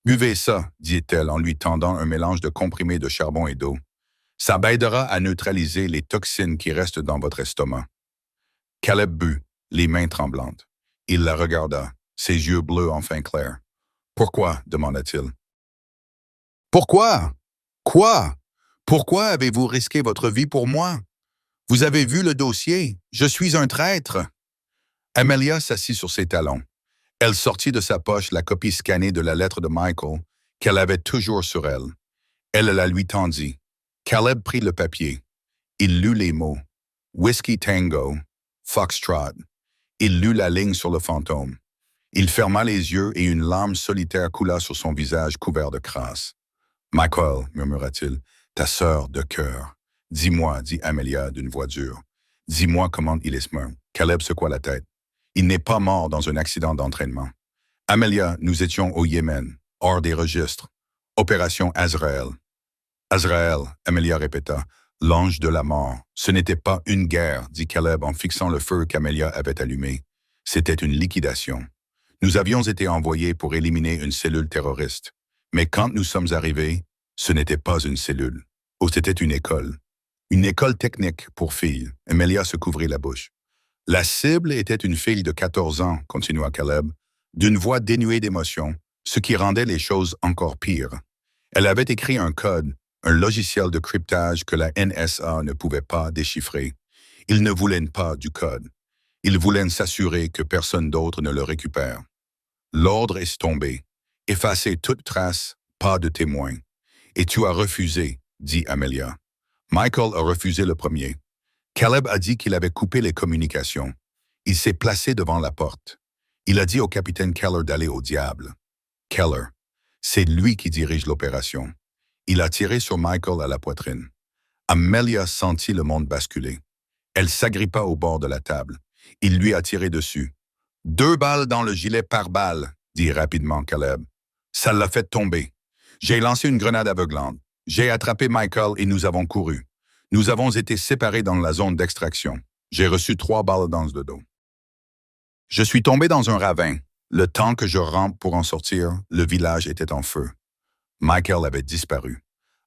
Buvez ça, dit-elle en lui tendant un mélange de comprimés de charbon et d'eau. Ça aidera à neutraliser les toxines qui restent dans votre estomac. Caleb but, les mains tremblantes. Il la regarda, ses yeux bleus enfin clairs. Pourquoi demanda-t-il. Pourquoi? Quoi? Pourquoi avez-vous risqué votre vie pour moi? Vous avez vu le dossier. Je suis un traître. Amelia s'assit sur ses talons. Elle sortit de sa poche la copie scannée de la lettre de Michael qu'elle avait toujours sur elle. Elle la lui tendit. Caleb prit le papier. Il lut les mots. Whiskey Tango, Foxtrot. Il lut la ligne sur le fantôme. Il ferma les yeux et une larme solitaire coula sur son visage couvert de crasse. « Michael, murmura-t-il, ta sœur de cœur. Dis-moi, dit Amelia d'une voix dure. Dis-moi comment il est mort. » Caleb secoua la tête. Il n'est pas mort dans un accident d'entraînement. Amelia, nous étions au Yémen, hors des registres. Opération Azraël. Azraël, Amelia répéta. L'ange de la mort. Ce n'était pas une guerre, dit Caleb en fixant le feu qu'Amelia avait allumé. C'était une liquidation. Nous avions été envoyés pour éliminer une cellule terroriste. Mais quand nous sommes arrivés, ce n'était pas une cellule. Oh, c'était une école. Une école technique pour filles. Amelia se couvrit la bouche. La cible était une fille de 14 ans, continua Caleb, d'une voix dénuée d'émotion, ce qui rendait les choses encore pires. Elle avait écrit un code, un logiciel de cryptage que la NSA ne pouvait pas déchiffrer. Ils ne voulaient pas du code. Ils voulaient s'assurer que personne d'autre ne le récupère. L'ordre est tombé. Effacez toute trace, pas de témoins. Et tu as refusé, dit Amelia. Michael a refusé le premier. Caleb a dit qu'il avait coupé les communications. Il s'est placé devant la porte. Il a dit au capitaine Keller d'aller au diable. Keller, c'est lui qui dirige l'opération. Il a tiré sur Michael à la poitrine. Amelia sentit le monde basculer. Elle s'agrippa au bord de la table. Il lui a tiré dessus. 2 balles dans le gilet par balle, dit rapidement Caleb. Ça l'a fait tomber. J'ai lancé une grenade aveuglante. J'ai attrapé Michael et nous avons couru. Nous avons été séparés dans la zone d'extraction. J'ai reçu 3 balles dans le dos. Je suis tombé dans un ravin. Le temps que je rampe pour en sortir, le village était en feu. Michael avait disparu.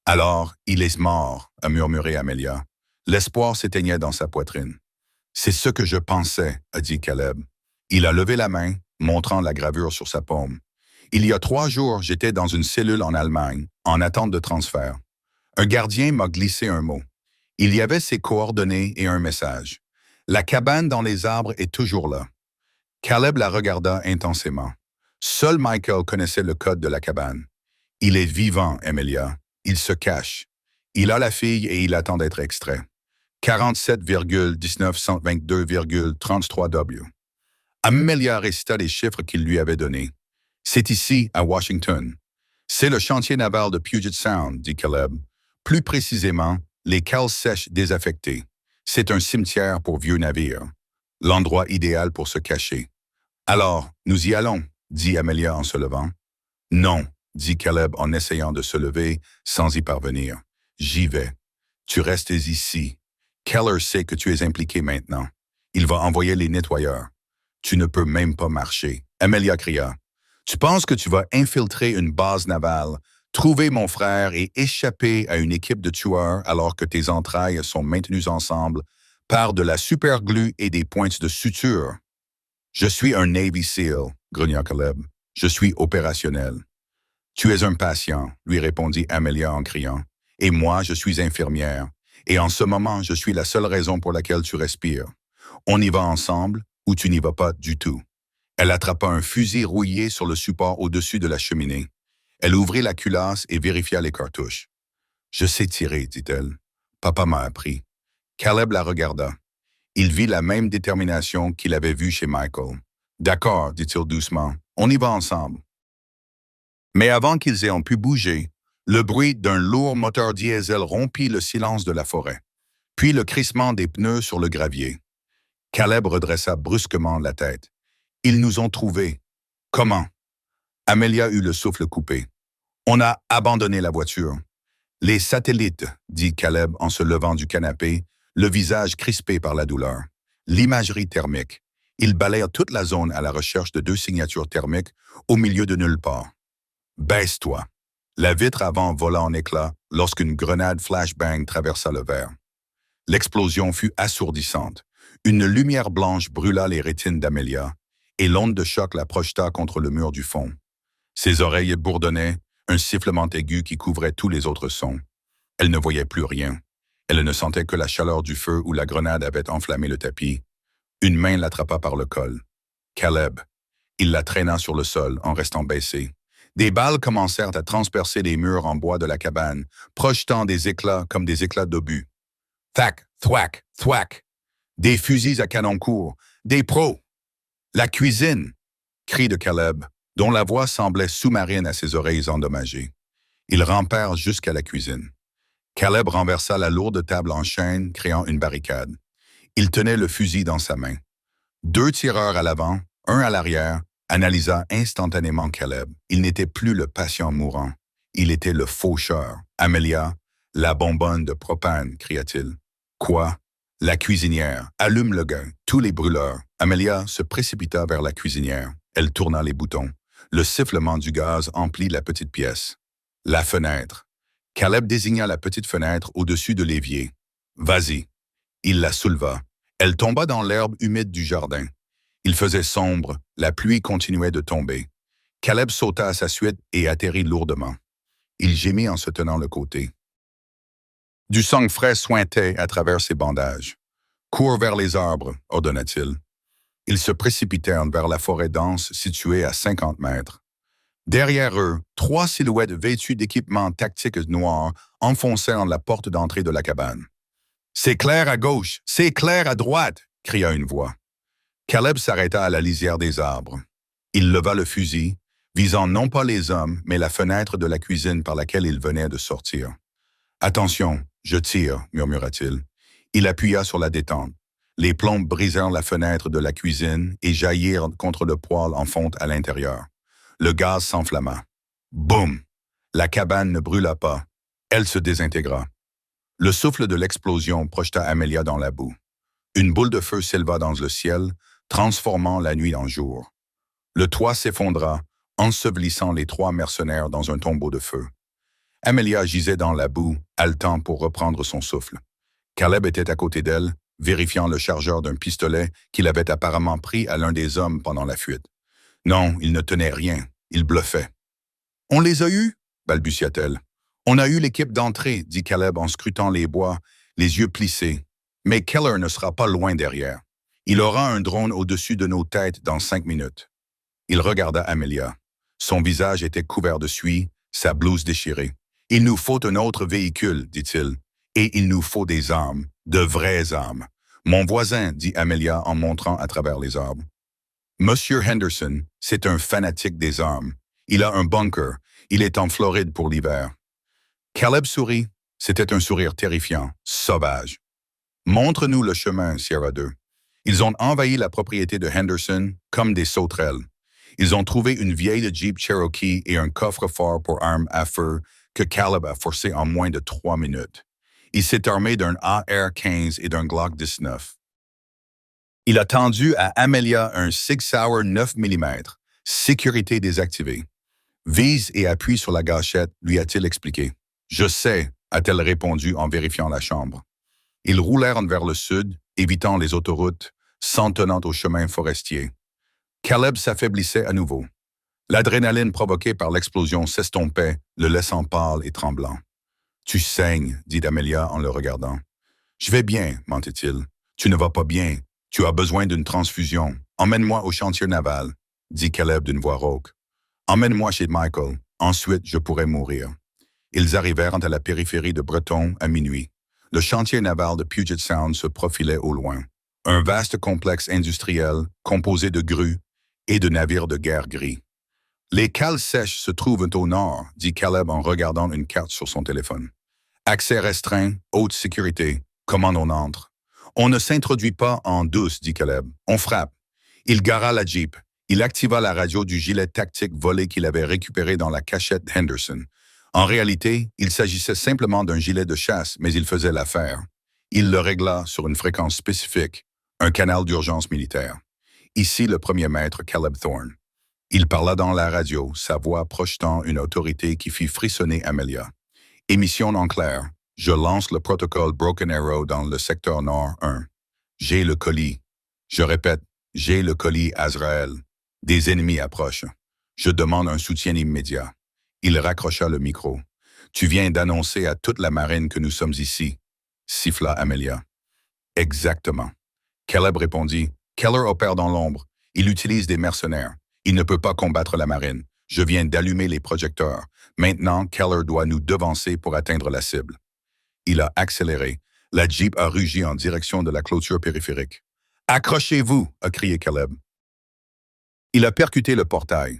Alors, il est mort, a murmuré Amelia. L'espoir s'éteignait dans sa poitrine. C'est ce que je pensais, a dit Caleb. Il a levé la main, montrant la gravure sur sa paume. Il y a 3 jours, j'étais dans une cellule en Allemagne, en attente de transfert. Un gardien m'a glissé un mot. Il y avait ses coordonnées et un message. La cabane dans les arbres est toujours là. Caleb la regarda intensément. Seul Michael connaissait le code de la cabane. Il est vivant, Amelia. Il se cache. Il a la fille et il attend d'être extrait. 47,1922,33W. Amelia récita les chiffres qu'il lui avait donnés. C'est ici, à Washington. C'est le chantier naval de Puget Sound, dit Caleb. Plus précisément, les cales sèches désaffectées. C'est un cimetière pour vieux navires. L'endroit idéal pour se cacher. Alors, nous y allons, dit Amelia en se levant. Non, dit Caleb en essayant de se lever sans y parvenir. J'y vais. Tu restes ici. Keller sait que tu es impliqué maintenant. Il va envoyer les nettoyeurs. Tu ne peux même pas marcher. Amelia cria. Tu penses que tu vas infiltrer une base navale, trouver mon frère et échapper à une équipe de tueurs alors que tes entrailles sont maintenues ensemble par de la superglue et des pointes de suture. Je suis un Navy SEAL, grogna Caleb. Je suis opérationnel. Tu es un patient, lui répondit Amelia en criant. Et moi, je suis infirmière. Et en ce moment, je suis la seule raison pour laquelle tu respires. On y va ensemble ou tu n'y vas pas du tout. Elle attrapa un fusil rouillé sur le support au-dessus de la cheminée. Elle ouvrit la culasse et vérifia les cartouches. « Je sais tirer, dit-elle. Papa m'a appris. » Caleb la regarda. Il vit la même détermination qu'il avait vue chez Michael. « D'accord, dit-il doucement. On y va ensemble. » Mais avant qu'ils aient pu bouger, le bruit d'un lourd moteur diesel rompit le silence de la forêt, puis le crissement des pneus sur le gravier. Caleb redressa brusquement la tête. « Ils nous ont trouvés. » « Comment » Amelia eut le souffle coupé. « On a abandonné la voiture. Les satellites, dit Caleb en se levant du canapé, le visage crispé par la douleur. L'imagerie thermique. Ils balayent toute la zone à la recherche de 2 signatures thermiques au milieu de nulle part. Baisse-toi. La vitre avant vola en éclats lorsqu'une grenade flashbang traversa le verre. L'explosion fut assourdissante. Une lumière blanche brûla les rétines d'Amelia et l'onde de choc la projeta contre le mur du fond. Ses oreilles bourdonnaient, un sifflement aigu qui couvrait tous les autres sons. Elle ne voyait plus rien. Elle ne sentait que la chaleur du feu où la grenade avait enflammé le tapis. Une main l'attrapa par le col. Caleb. Il la traîna sur le sol en restant baissé. Des balles commencèrent à transpercer les murs en bois de la cabane, projetant des éclats comme des éclats d'obus. Thac, thwack, thwack. Des fusils à canon court, des pros. La cuisine, cri de Caleb, dont la voix semblait sous-marine à ses oreilles endommagées. Ils rampèrent jusqu'à la cuisine. Caleb renversa la lourde table en chêne, créant une barricade. Il tenait le fusil dans sa main. 2 tireurs à l'avant, un à l'arrière, analysa instantanément Caleb. Il n'était plus le patient mourant. Il était le faucheur. Amelia, la bonbonne de propane, cria-t-il. Quoi? La cuisinière. Allume le gain. Tous les brûleurs. Amelia se précipita vers la cuisinière. Elle tourna les boutons. Le sifflement du gaz emplit la petite pièce. La fenêtre. Caleb désigna la petite fenêtre au-dessus de l'évier. Vas-y. Il la souleva. Elle tomba dans l'herbe humide du jardin. Il faisait sombre, la pluie continuait de tomber. Caleb sauta à sa suite et atterrit lourdement. Il gémit en se tenant le côté. Du sang frais suintait à travers ses bandages. « Cours vers les arbres », ordonna-t-il. Ils se précipitèrent vers la forêt dense située à 50 mètres. Derrière eux, 3 silhouettes vêtues d'équipements tactiques noirs enfoncèrent la porte d'entrée de la cabane. « C'est clair à gauche, c'est clair à droite !» cria une voix. Caleb s'arrêta à la lisière des arbres. Il leva le fusil, visant non pas les hommes, mais la fenêtre de la cuisine par laquelle il venait de sortir. « Attention, je tire », murmura-t-il. Il appuya sur la détente. Les plombs brisèrent la fenêtre de la cuisine et jaillirent contre le poêle en fonte à l'intérieur. Le gaz s'enflamma. Boum! La cabane ne brûla pas. Elle se désintégra. Le souffle de l'explosion projeta Amelia dans la boue. Une boule de feu s'éleva dans le ciel, transformant la nuit en jour. Le toit s'effondra, ensevelissant les 3 mercenaires dans un tombeau de feu. Amelia gisait dans la boue, haletant pour reprendre son souffle. Caleb était à côté d'elle, vérifiant le chargeur d'un pistolet qu'il avait apparemment pris à l'un des hommes pendant la fuite. Non, il ne tenait rien, il bluffait. « On les a eus » balbutia-t-elle. « On a eu l'équipe d'entrée » dit Caleb en scrutant les bois, les yeux plissés. « Mais Keller ne sera pas loin derrière. Il aura un drone au-dessus de nos têtes dans 5 minutes. » Il regarda Amelia. Son visage était couvert de suie, sa blouse déchirée. « Il nous faut un autre véhicule, dit-il, et il nous faut des armes, de vraies armes. Mon voisin, dit Amelia en montrant à travers les arbres. Monsieur Henderson, c'est un fanatique des armes. Il a un bunker. Il est en Floride pour l'hiver. Caleb sourit. C'était un sourire terrifiant, sauvage. Montre-nous le chemin, Sierra 2. Ils ont envahi la propriété de Henderson comme des sauterelles. Ils ont trouvé une vieille Jeep Cherokee et un coffre-fort pour armes à feu que Caleb a forcé en moins de 3 minutes. Il s'est armé d'un AR-15 et d'un Glock 19. Il a tendu à Amelia un Sig Sauer 9 mm. Sécurité désactivée. Vise et appuie sur la gâchette, lui a-t-il expliqué. Je sais, a-t-elle répondu en vérifiant la chambre. Ils roulèrent vers le sud, évitant les autoroutes, s'en tenant au chemin forestier. Caleb s'affaiblissait à nouveau. L'adrénaline provoquée par l'explosion s'estompait, le laissant pâle et tremblant. « Tu saignes, dit Amelia en le regardant. « Je vais bien, mentait-il. « Tu ne vas pas bien. Tu as besoin d'une transfusion. Emmène-moi au chantier naval, dit Caleb d'une voix rauque. Emmène-moi chez Michael. Ensuite, je pourrai mourir. » Ils arrivèrent à la périphérie de Breton à minuit. Le chantier naval de Puget Sound se profilait au loin. Un vaste complexe industriel composé de grues et de navires de guerre gris. « Les cales sèches se trouvent au nord, dit Caleb en regardant une carte sur son téléphone. Accès restreint, haute sécurité. Comment on entre? On ne s'introduit pas en douce, dit Caleb. On frappe. Il gara la Jeep. Il activa la radio du gilet tactique volé qu'il avait récupéré dans la cachette d'Henderson. En réalité, il s'agissait simplement d'un gilet de chasse, mais il faisait l'affaire. Il le régla sur une fréquence spécifique, un canal d'urgence militaire. Ici le premier maître Caleb Thorne. Il parla dans la radio, sa voix projetant une autorité qui fit frissonner Amelia. Émission en clair. Je lance le protocole Broken Arrow dans le secteur Nord 1. J'ai le colis. Je répète, j'ai le colis Azrael. Des ennemis approchent. Je demande un soutien immédiat. Il raccrocha le micro. Tu viens d'annoncer à toute la marine que nous sommes ici, siffla Amelia. Exactement. Caleb répondit. Keller opère dans l'ombre. Il utilise des mercenaires. Il ne peut pas combattre la marine. Je viens d'allumer les projecteurs. Maintenant, Keller doit nous devancer pour atteindre la cible. Il a accéléré. La Jeep a rugi en direction de la clôture périphérique. Accrochez-vous, a crié Caleb. Il a percuté le portail.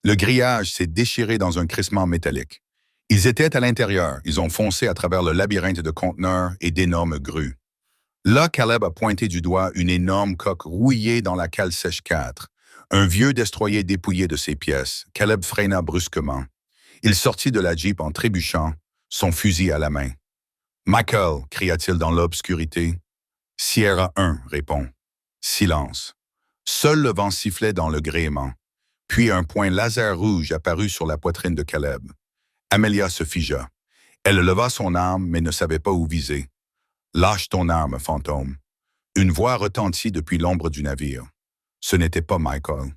Le grillage s'est déchiré dans un crissement métallique. Ils étaient à l'intérieur. Ils ont foncé à travers le labyrinthe de conteneurs et d'énormes grues. Là, Caleb a pointé du doigt une énorme coque rouillée dans la cale sèche 4. Un vieux destroyer dépouillé de ses pièces. Caleb freina brusquement. Il sortit de la Jeep en trébuchant, son fusil à la main. « Michael » cria-t-il dans l'obscurité. « Sierra 1 » répond. Silence. Seul le vent sifflait dans le gréement. Puis un point laser rouge apparut sur la poitrine de Caleb. Amelia se figea. Elle leva son arme, mais ne savait pas où viser. « Lâche ton arme, fantôme. » Une voix retentit depuis l'ombre du navire. Ce n'était pas Michael.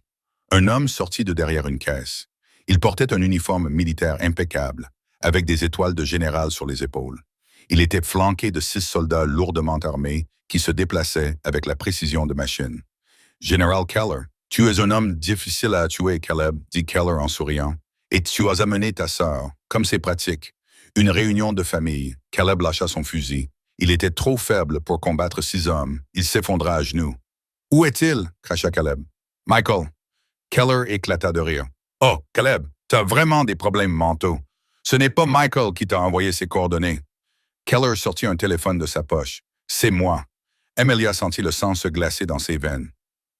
Un homme sortit de derrière une caisse. Il portait un uniforme militaire impeccable, avec des étoiles de général sur les épaules. Il était flanqué de 6 soldats lourdement armés qui se déplaçaient avec la précision de machines. « Général Keller, tu es un homme difficile à tuer, Caleb, dit Keller en souriant. Et tu as amené ta sœur, comme c'est pratique. Une réunion de famille. Caleb lâcha son fusil. Il était trop faible pour combattre 6 hommes. Il s'effondra à genoux. « Où est-il » cracha Caleb. « Michael. » Keller éclata de rire. « Oh, Caleb, t'as vraiment des problèmes mentaux. Ce n'est pas Michael qui t'a envoyé ses coordonnées. » Keller sortit un téléphone de sa poche. « C'est moi. » Amelia sentit le sang se glacer dans ses veines.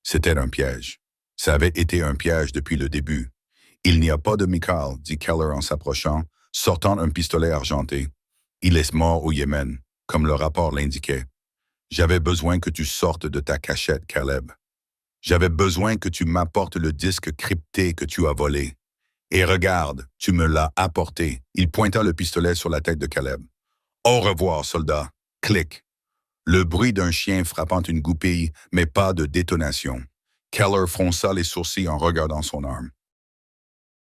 C'était un piège. Ça avait été un piège depuis le début. « Il n'y a pas de Michael, » dit Keller en s'approchant, sortant un pistolet argenté. « Il est mort au Yémen, comme le rapport l'indiquait. J'avais besoin que tu sortes de ta cachette, Caleb. J'avais besoin que tu m'apportes le disque crypté que tu as volé. Et regarde, tu me l'as apporté. » Il pointa le pistolet sur la tête de Caleb. « Au revoir, soldat. » Clic. Le bruit d'un chien frappant une goupille, mais pas de détonation. Keller fronça les sourcils en regardant son arme.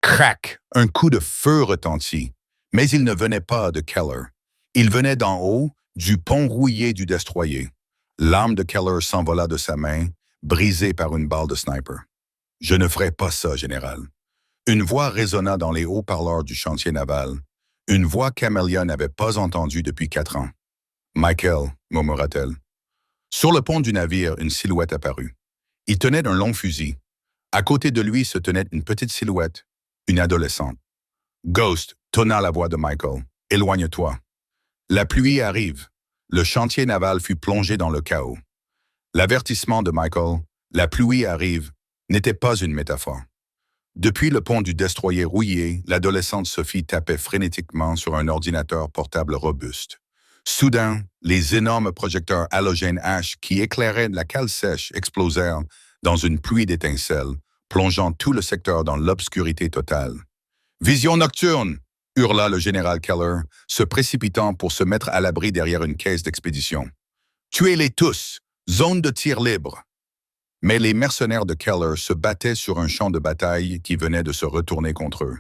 Crac! Un coup de feu retentit. Mais il ne venait pas de Keller. Il venait d'en haut, du pont rouillé du destroyer. L'arme de Keller s'envola de sa main, brisée par une balle de sniper. « Je ne ferai pas ça, général. » Une voix résonna dans les haut-parleurs du chantier naval. Une voix qu'Amelia n'avait pas entendue depuis 4 ans. « Michael » murmura-t-elle. Sur le pont du navire, une silhouette apparut. Il tenait un long fusil. À côté de lui se tenait une petite silhouette, une adolescente. « Ghost » tonna la voix de Michael. « Éloigne-toi. » La pluie arrive. Le chantier naval fut plongé dans le chaos. L'avertissement de Michael, « La pluie arrive », n'était pas une métaphore. Depuis le pont du destroyer rouillé, l'adolescente Sophie tapait frénétiquement sur un ordinateur portable robuste. Soudain, les énormes projecteurs halogènes H qui éclairaient la cale sèche explosèrent dans une pluie d'étincelles, plongeant tout le secteur dans l'obscurité totale. « Vision nocturne !» hurla le général Keller, se précipitant pour se mettre à l'abri derrière une caisse d'expédition. « Tuez-les tous! Zone de tir libre! » Mais les mercenaires de Keller se battaient sur un champ de bataille qui venait de se retourner contre eux.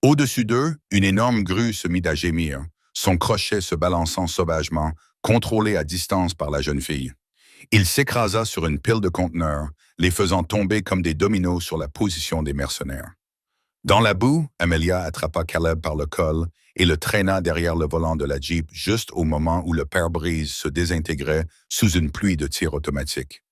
Au-dessus d'eux, une énorme grue se mit à gémir, son crochet se balançant sauvagement, contrôlé à distance par la jeune fille. Il s'écrasa sur une pile de conteneurs, les faisant tomber comme des dominos sur la position des mercenaires. Dans la boue, Amelia attrapa Caleb par le col et le traîna derrière le volant de la Jeep juste au moment où le pare-brise se désintégrait sous une pluie de tirs automatiques.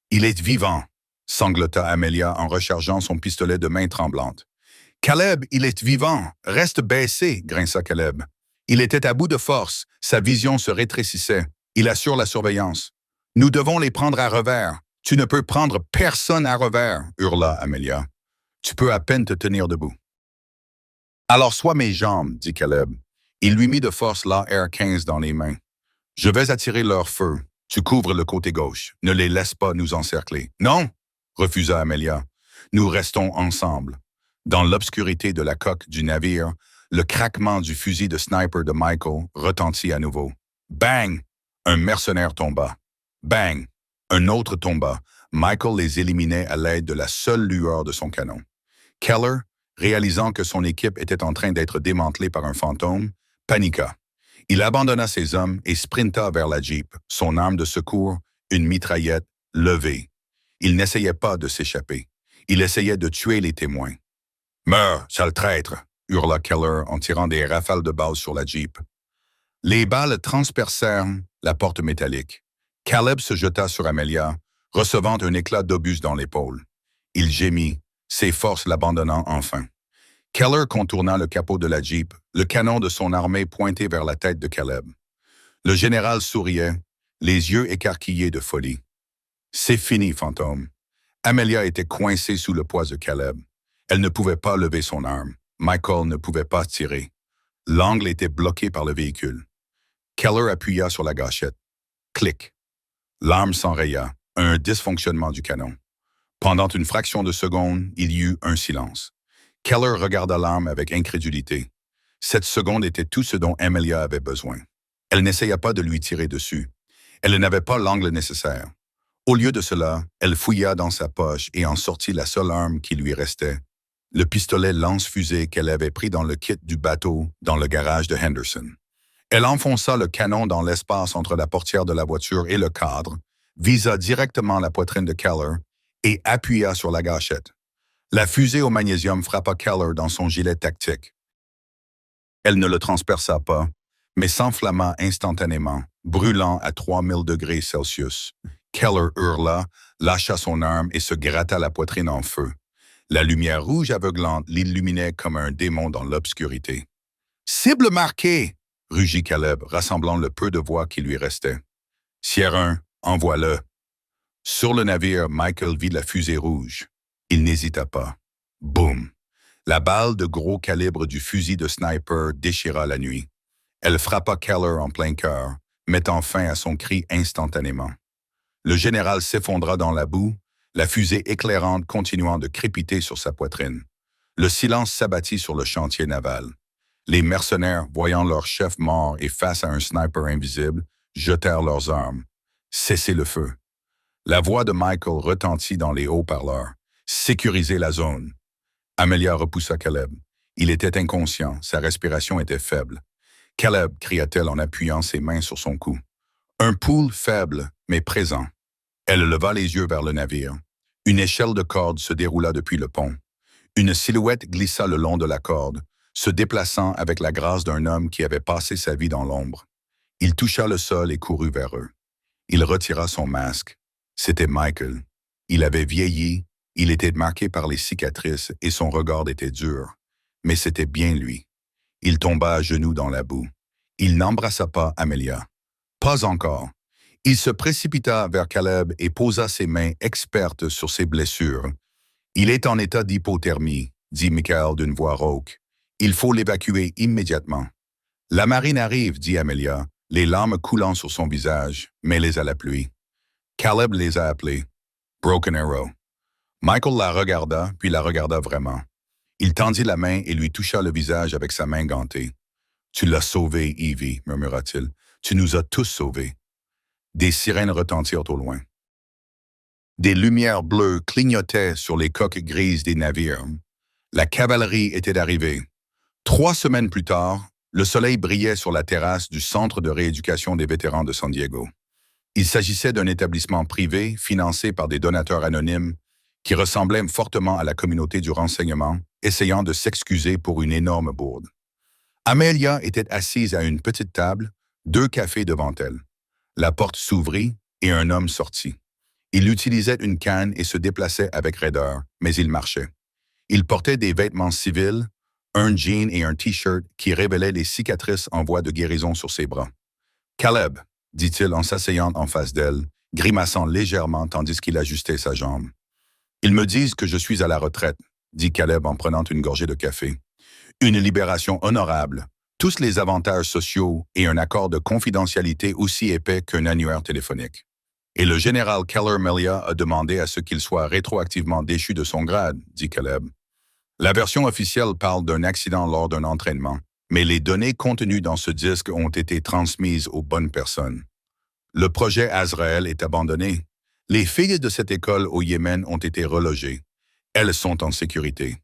« Il est vivant !» sanglota Amelia en rechargeant son pistolet de main tremblante. « Caleb, il est vivant! Reste baissé !» grinça Caleb. Il était à bout de force, sa vision se rétrécissait. Il assure la surveillance. « Nous devons les prendre à revers. »« Tu ne peux prendre personne à revers !» hurla Amelia. « Tu peux à peine te tenir debout. » Alors sois mes jambes, dit Caleb. Il lui mit de force l'AR-15 dans les mains. Je vais attirer leur feu. Tu couvres le côté gauche. Ne les laisse pas nous encercler. Non, refusa Amelia. Nous restons ensemble. Dans l'obscurité de la coque du navire, le craquement du fusil de sniper de Michael retentit à nouveau. Bang! Un mercenaire tomba. Bang! Un autre tomba. Michael les éliminait à l'aide de la seule lueur de son canon. Keller, réalisant que son équipe était en train d'être démantelée par un fantôme, paniqua. Il abandonna ses hommes et sprinta vers la Jeep, son arme de secours, une mitraillette, levée. Il n'essayait pas de s'échapper. Il essayait de tuer les témoins. « Meurs, sale traître !» hurla Keller en tirant des rafales de balles sur la Jeep. Les balles transpercèrent la porte métallique. Caleb se jeta sur Amelia, recevant un éclat d'obus dans l'épaule. Il gémit, ses forces l'abandonnant enfin. Keller contourna le capot de la Jeep, le canon de son armée pointé vers la tête de Caleb. Le général souriait, les yeux écarquillés de folie. « C'est fini, fantôme. » Amelia était coincée sous le poids de Caleb. Elle ne pouvait pas lever son arme. Michael ne pouvait pas tirer. L'angle était bloqué par le véhicule. Keller appuya sur la gâchette. Clic. L'arme s'enraya, un dysfonctionnement du canon. Pendant une fraction de seconde, il y eut un silence. Keller regarda l'arme avec incrédulité. Cette seconde était tout ce dont Amelia avait besoin. Elle n'essaya pas de lui tirer dessus. Elle n'avait pas l'angle nécessaire. Au lieu de cela, elle fouilla dans sa poche et en sortit la seule arme qui lui restait, le pistolet lance-fusée qu'elle avait pris dans le kit du bateau dans le garage de Henderson. Elle enfonça le canon dans l'espace entre la portière de la voiture et le cadre, visa directement la poitrine de Keller et appuya sur la gâchette. La fusée au magnésium frappa Keller dans son gilet tactique. Elle ne le transperça pas, mais s'enflamma instantanément, brûlant à 3000 degrés Celsius. Keller hurla, lâcha son arme et se gratta la poitrine en feu. La lumière rouge aveuglante l'illuminait comme un démon dans l'obscurité. « Cible marquée !» rugit Caleb, rassemblant le peu de voix qui lui restait. « Sierra 1, envoie-le. » Sur le navire, Michael vit la fusée rouge. Il n'hésita pas. Boum! La balle de gros calibre du fusil de sniper déchira la nuit. Elle frappa Keller en plein cœur, mettant fin à son cri instantanément. Le général s'effondra dans la boue, la fusée éclairante continuant de crépiter sur sa poitrine. Le silence s'abattit sur le chantier naval. Les mercenaires, voyant leur chef mort et face à un sniper invisible, jetèrent leurs armes. Cessez le feu. La voix de Michael retentit dans les haut-parleurs. Sécuriser la zone. Amelia repoussa Caleb. Il était inconscient, sa respiration était faible. Caleb, cria-t-elle en appuyant ses mains sur son cou. Un pool faible, mais présent. Elle leva les yeux vers le navire. Une échelle de corde se déroula depuis le pont. Une silhouette glissa le long de la corde, se déplaçant avec la grâce d'un homme qui avait passé sa vie dans l'ombre. Il toucha le sol et courut vers eux. Il retira son masque. C'était Michael. Il avait vieilli, il était marqué par les cicatrices et son regard était dur. Mais c'était bien lui. Il tomba à genoux dans la boue. Il n'embrassa pas Amelia. Pas encore. Il se précipita vers Caleb et posa ses mains expertes sur ses blessures. « Il est en état d'hypothermie, » dit Michael d'une voix rauque. « Il faut l'évacuer immédiatement. »« La marine arrive, » dit Amelia, les larmes coulant sur son visage, mêlées à la pluie. Caleb les a appelés. Broken Arrow. Michael la regarda, puis la regarda vraiment. Il tendit la main et lui toucha le visage avec sa main gantée. « Tu l'as sauvé, Evie, » murmura-t-il. « Tu nous as tous sauvés. » Des sirènes retentirent au loin. Des lumières bleues clignotaient sur les coques grises des navires. La cavalerie était arrivée. 3 semaines plus tard, le soleil brillait sur la terrasse du Centre de rééducation des vétérans de San Diego. Il s'agissait d'un établissement privé financé par des donateurs anonymes qui ressemblaient fortement à la communauté du renseignement, essayant de s'excuser pour une énorme bourde. Amelia était assise à une petite table, 2 cafés devant elle. La porte s'ouvrit et un homme sortit. Il utilisait une canne et se déplaçait avec raideur, mais il marchait. Il portait des vêtements civils, un jean et un T-shirt qui révélaient les cicatrices en voie de guérison sur ses bras. « Caleb », dit-il en s'asseyant en face d'elle, grimaçant légèrement tandis qu'il ajustait sa jambe. « Ils me disent que je suis à la retraite », dit Caleb en prenant une gorgée de café. Une libération honorable, tous les avantages sociaux et un accord de confidentialité aussi épais qu'un annuaire téléphonique. Et le général Keller Melia a demandé à ce qu'il soit rétroactivement déchu de son grade, dit Caleb. La version officielle parle d'un accident lors d'un entraînement, mais les données contenues dans ce disque ont été transmises aux bonnes personnes. Le projet Azrael est abandonné. Les filles de cette école au Yémen ont été relogées. Elles sont en sécurité.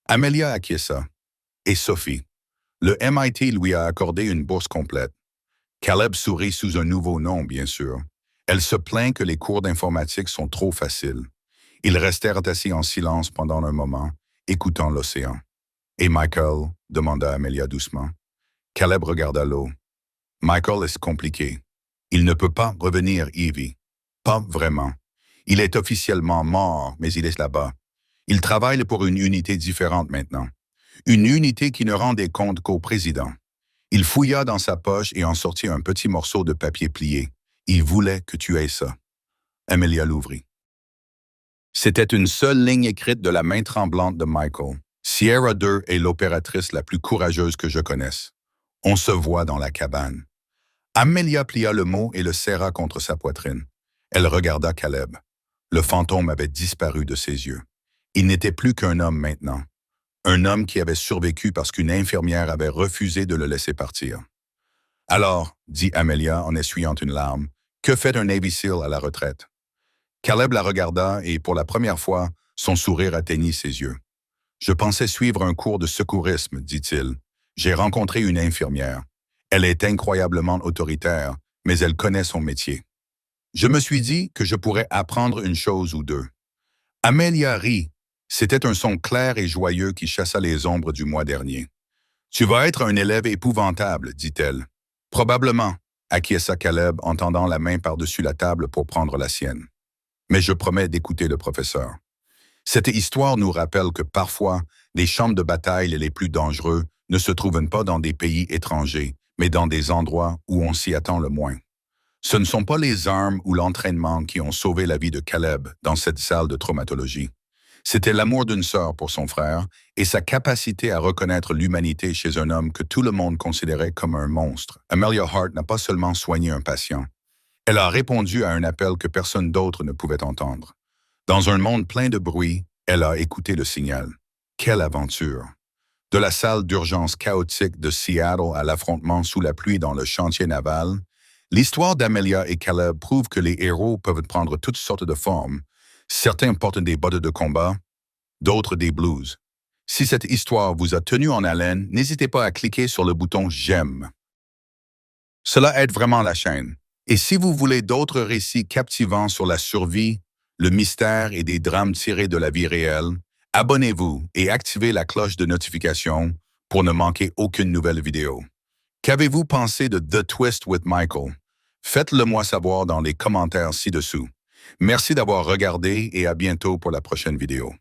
Amelia acquiesça. Et Sophie. Le MIT lui a accordé une bourse complète. Caleb sourit sous un nouveau nom, bien sûr. Elle se plaint que les cours d'informatique sont trop faciles. Ils restèrent assis en silence pendant un moment, écoutant l'océan. « Et Michael ?» demanda Amelia doucement. Caleb regarda l'eau. « Michael est compliqué. Il ne peut pas revenir, Evie. Pas vraiment. Il est officiellement mort, mais il est là-bas. Il travaille pour une unité différente maintenant. Une unité qui ne rendait compte qu'au président. Il fouilla dans sa poche et en sortit un petit morceau de papier plié. Il voulait que tu aies ça. » Amelia l'ouvrit. C'était une seule ligne écrite de la main tremblante de Michael. « Sierra 2 est l'opératrice la plus courageuse que je connaisse. On se voit dans la cabane. » Amelia plia le mot et le serra contre sa poitrine. Elle regarda Caleb. Le fantôme avait disparu de ses yeux. Il n'était plus qu'un homme maintenant. Un homme qui avait survécu parce qu'une infirmière avait refusé de le laisser partir. « Alors, » dit Amelia en essuyant une larme, « que fait un Navy SEAL à la retraite? » Caleb la regarda et, pour la première fois, son sourire atteignit ses yeux. « Je pensais suivre un cours de secourisme, dit-il. J'ai rencontré une infirmière. Elle est incroyablement autoritaire, mais elle connaît son métier. Je me suis dit que je pourrais apprendre une chose ou deux. » Amelia rit. C'était un son clair et joyeux qui chassa les ombres du mois dernier. « Tu vas être un élève épouvantable, dit-elle. »« Probablement, » acquiesça Caleb en tendant la main par-dessus la table pour prendre la sienne. « Mais je promets d'écouter le professeur. » Cette histoire nous rappelle que parfois, les champs de bataille les plus dangereux ne se trouvent pas dans des pays étrangers, mais dans des endroits où on s'y attend le moins. Ce ne sont pas les armes ou l'entraînement qui ont sauvé la vie de Caleb dans cette salle de traumatologie. C'était l'amour d'une sœur pour son frère et sa capacité à reconnaître l'humanité chez un homme que tout le monde considérait comme un monstre. Amelia Hart n'a pas seulement soigné un patient. Elle a répondu à un appel que personne d'autre ne pouvait entendre. Dans un monde plein de bruit, elle a écouté le signal. Quelle aventure! De la salle d'urgence chaotique de Seattle à l'affrontement sous la pluie dans le chantier naval, l'histoire d'Amelia et Caleb prouve que les héros peuvent prendre toutes sortes de formes. Certains portent des bottes de combat, d'autres des blues. Si cette histoire vous a tenu en haleine, n'hésitez pas à cliquer sur le bouton « J'aime ». Cela aide vraiment la chaîne. Et si vous voulez d'autres récits captivants sur la survie, le mystère et des drames tirés de la vie réelle, abonnez-vous et activez la cloche de notification pour ne manquer aucune nouvelle vidéo. Qu'avez-vous pensé de The Twist with Michael? Faites-le moi savoir dans les commentaires ci-dessous. Merci d'avoir regardé et à bientôt pour la prochaine vidéo.